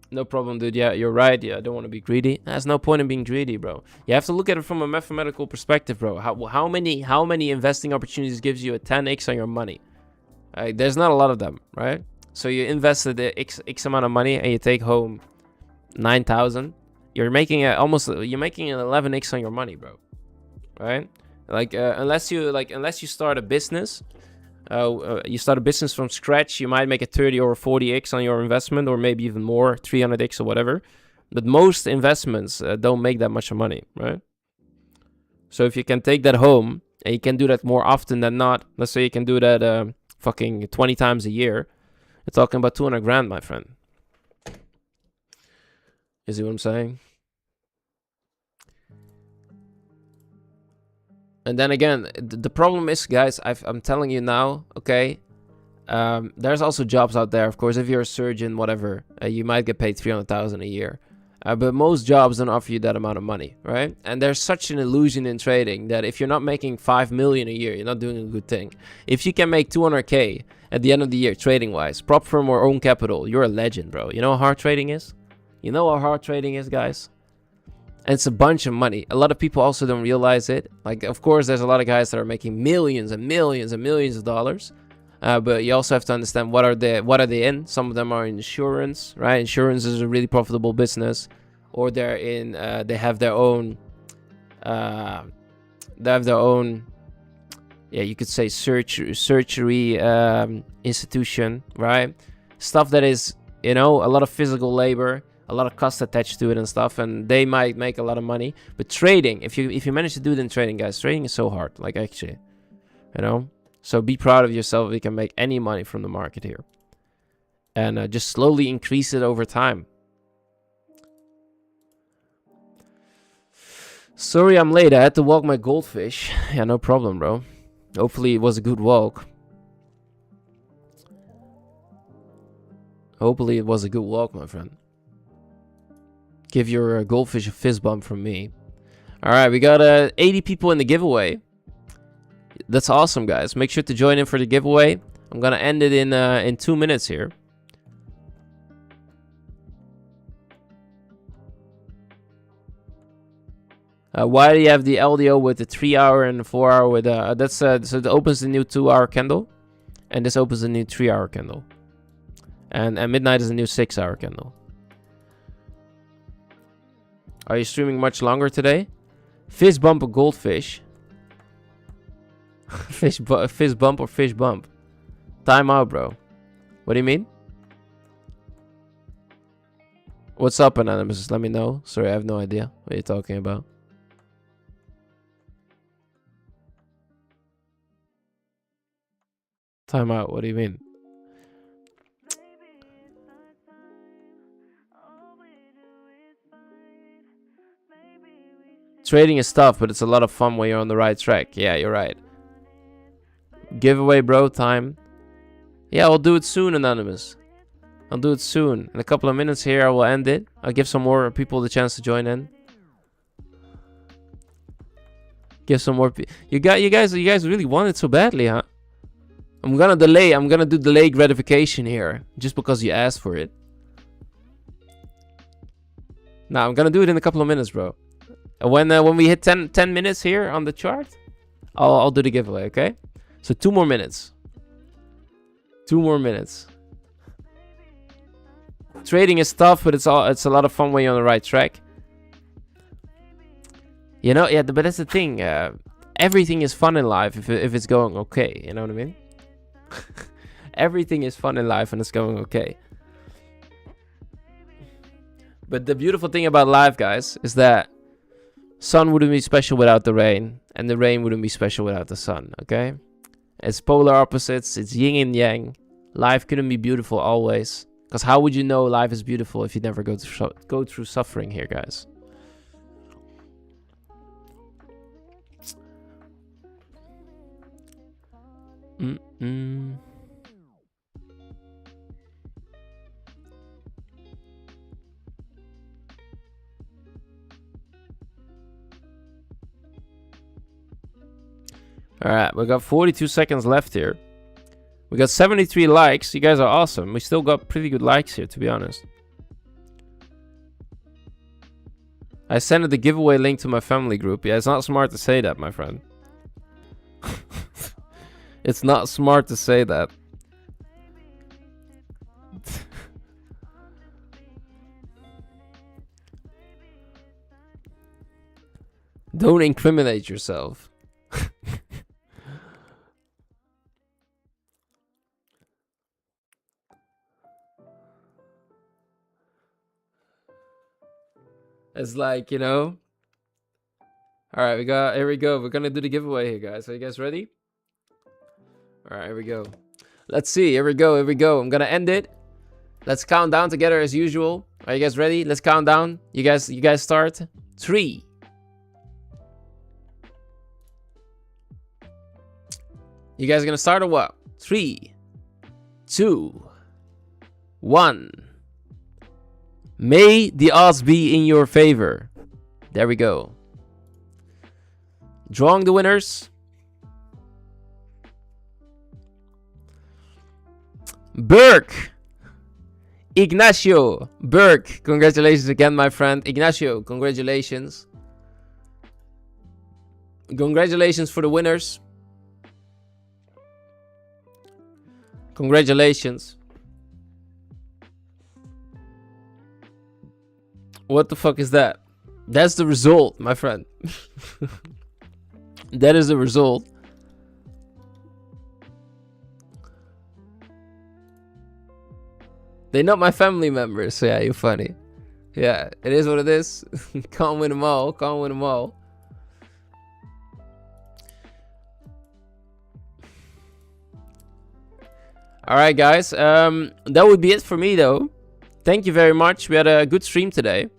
No problem, dude. Yeah, you're right. Yeah, I don't want to be greedy. There's no point in being greedy, bro. You have to look at it from a mathematical perspective, bro. How many investing opportunities gives you a 10x on your money? There's not a lot of them, right? So you invested X amount of money and you take home 9,000. You're making an 11x on your money, bro. Right? Like unless you start a business. You start a business from scratch, you might make a 30 or 40x on your investment, or maybe even more, 300x or whatever. But most investments don't make that much money, right? So if you can take that home, and you can do that more often than not, let's say you can do that fucking 20 times a year, you're talking about 200 grand, my friend. You see what I'm saying? And then again, the problem is, guys, I'm telling you now, okay, there's also jobs out there. Of course, if you're a surgeon, whatever, you might get paid 300,000 a year. But most jobs don't offer you that amount of money, right? And there's such an illusion in trading that if you're not making 5 million a year, you're not doing a good thing. If you can make 200K at the end of the year, trading-wise, prop firm or own capital, you're a legend, bro. You know how hard trading is? You know how hard trading is, guys? And it's a bunch of money. A lot of people also don't realize it. Like, of course, there's a lot of guys that are making millions and millions and millions of dollars. But you also have to understand what are they in. Some of them are in insurance, right? Insurance is a really profitable business. Or they're in, they have their own yeah, you could say surgery institution, right? Stuff that is, you know, a lot of physical labor, a lot of cost attached to it and stuff, and they might make a lot of money. But trading, if you manage to do it in trading, guys, trading is so hard, like actually, you know. So be proud of yourself if you can make any money from the market here, and just slowly increase it over time. Sorry I'm late, I had to walk my goldfish. Yeah, no problem, bro. Hopefully it was a good walk. Hopefully it was a good walk, my friend. Give your goldfish a fist bump from me. Alright, we got 80 people in the giveaway. That's awesome, guys. Make sure to join in for the giveaway. I'm gonna end it in 2 minutes here. Why do you have the LDO with the 3-hour and the 4-hour with that's so it opens the new 2-hour candle, and this opens the new 3-hour candle, and midnight is a new 6-hour candle. Are you streaming much longer today? Fist bump or goldfish? Fist bump or fish bump? Time out, bro. What do you mean? What's up, Anonymous? Let me know. Sorry, I have no idea what you're talking about. Time out, what do you mean? Trading is tough, but it's a lot of fun when you're on the right track. Yeah, you're right. Giveaway, bro, time. Yeah, I'll do it soon, Anonymous. I'll do it soon. In a couple of minutes here, I will end it. I'll give some more people the chance to join in. Give some more people. You guys really want it so badly, huh? I'm gonna do delay gratification here, just because you asked for it. Nah, I'm gonna do it in a couple of minutes, bro. When we hit 10 minutes here on the chart, I'll do the giveaway, okay? So 2 more minutes. 2 more minutes. Trading is tough, but it's a lot of fun when you're on the right track. You know, yeah, but that's the thing. Everything is fun in life if it's going okay. You know what I mean? Everything is fun in life and it's going okay. But the beautiful thing about life, guys, is that sun wouldn't be special without the rain, and the rain wouldn't be special without the sun, okay? It's polar opposites, it's yin and yang. Life couldn't be beautiful always. Because how would you know life is beautiful if you never go through suffering here, guys? Alright, we got 42 seconds left here. We got 73 likes. You guys are awesome. We still got pretty good likes here, to be honest. I sent the giveaway link to my family group. Yeah, it's not smart to say that, my friend. It's not smart to say that. Don't incriminate yourself. It's like, you know. Alright, here we go. We're gonna do the giveaway here, guys. Are you guys ready? Alright, here we go. Let's see. Here we go. I'm gonna end it. Let's count down together as usual. Are you guys ready? Let's count down. You guys start. 3. You guys gonna start or what? 3, 2, 1. May the odds be in your favor. There we go. Drawing the winners. Burke. Ignacio. Burke. Congratulations again, my friend. Ignacio, congratulations. Congratulations for the winners. Congratulations. What the fuck is that? That's the result, my friend. That is the result. They're not my family members. Yeah, you're funny. Yeah, it is what it is. Can't win them all. Can't win them all. Alright, guys. That would be it for me, though. Thank you very much. We had a good stream today.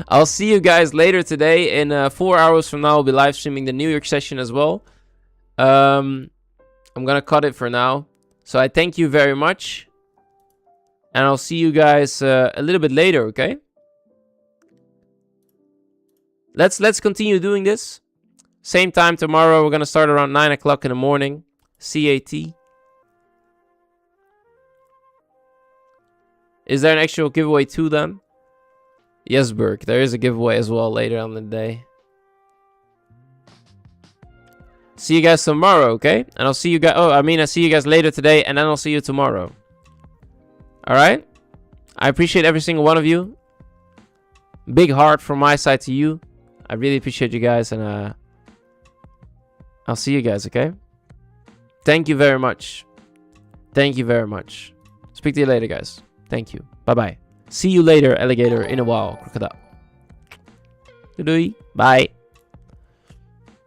I'll see you guys later today. In 4 hours from now, I'll be live streaming the New York session as well. I'm gonna cut it for now. So I thank you very much. And I'll see you guys a little bit later, okay? Let's continue doing this. Same time tomorrow. We're gonna start around 9 o'clock in the morning. CAT. Is there an actual giveaway too then? Yes, Burke. There is a giveaway as well later on in the day. See you guys tomorrow, okay? And I'll see you guys... Oh, I mean, I'll see you guys later today, and then I'll see you tomorrow. Alright? I appreciate every single one of you. Big heart from my side to you. I really appreciate you guys, and I'll see you guys, okay? Thank you very much. Thank you very much. Speak to you later, guys. Thank you. Bye-bye. See you later, alligator, in a while, crocodile. Doei. Bye.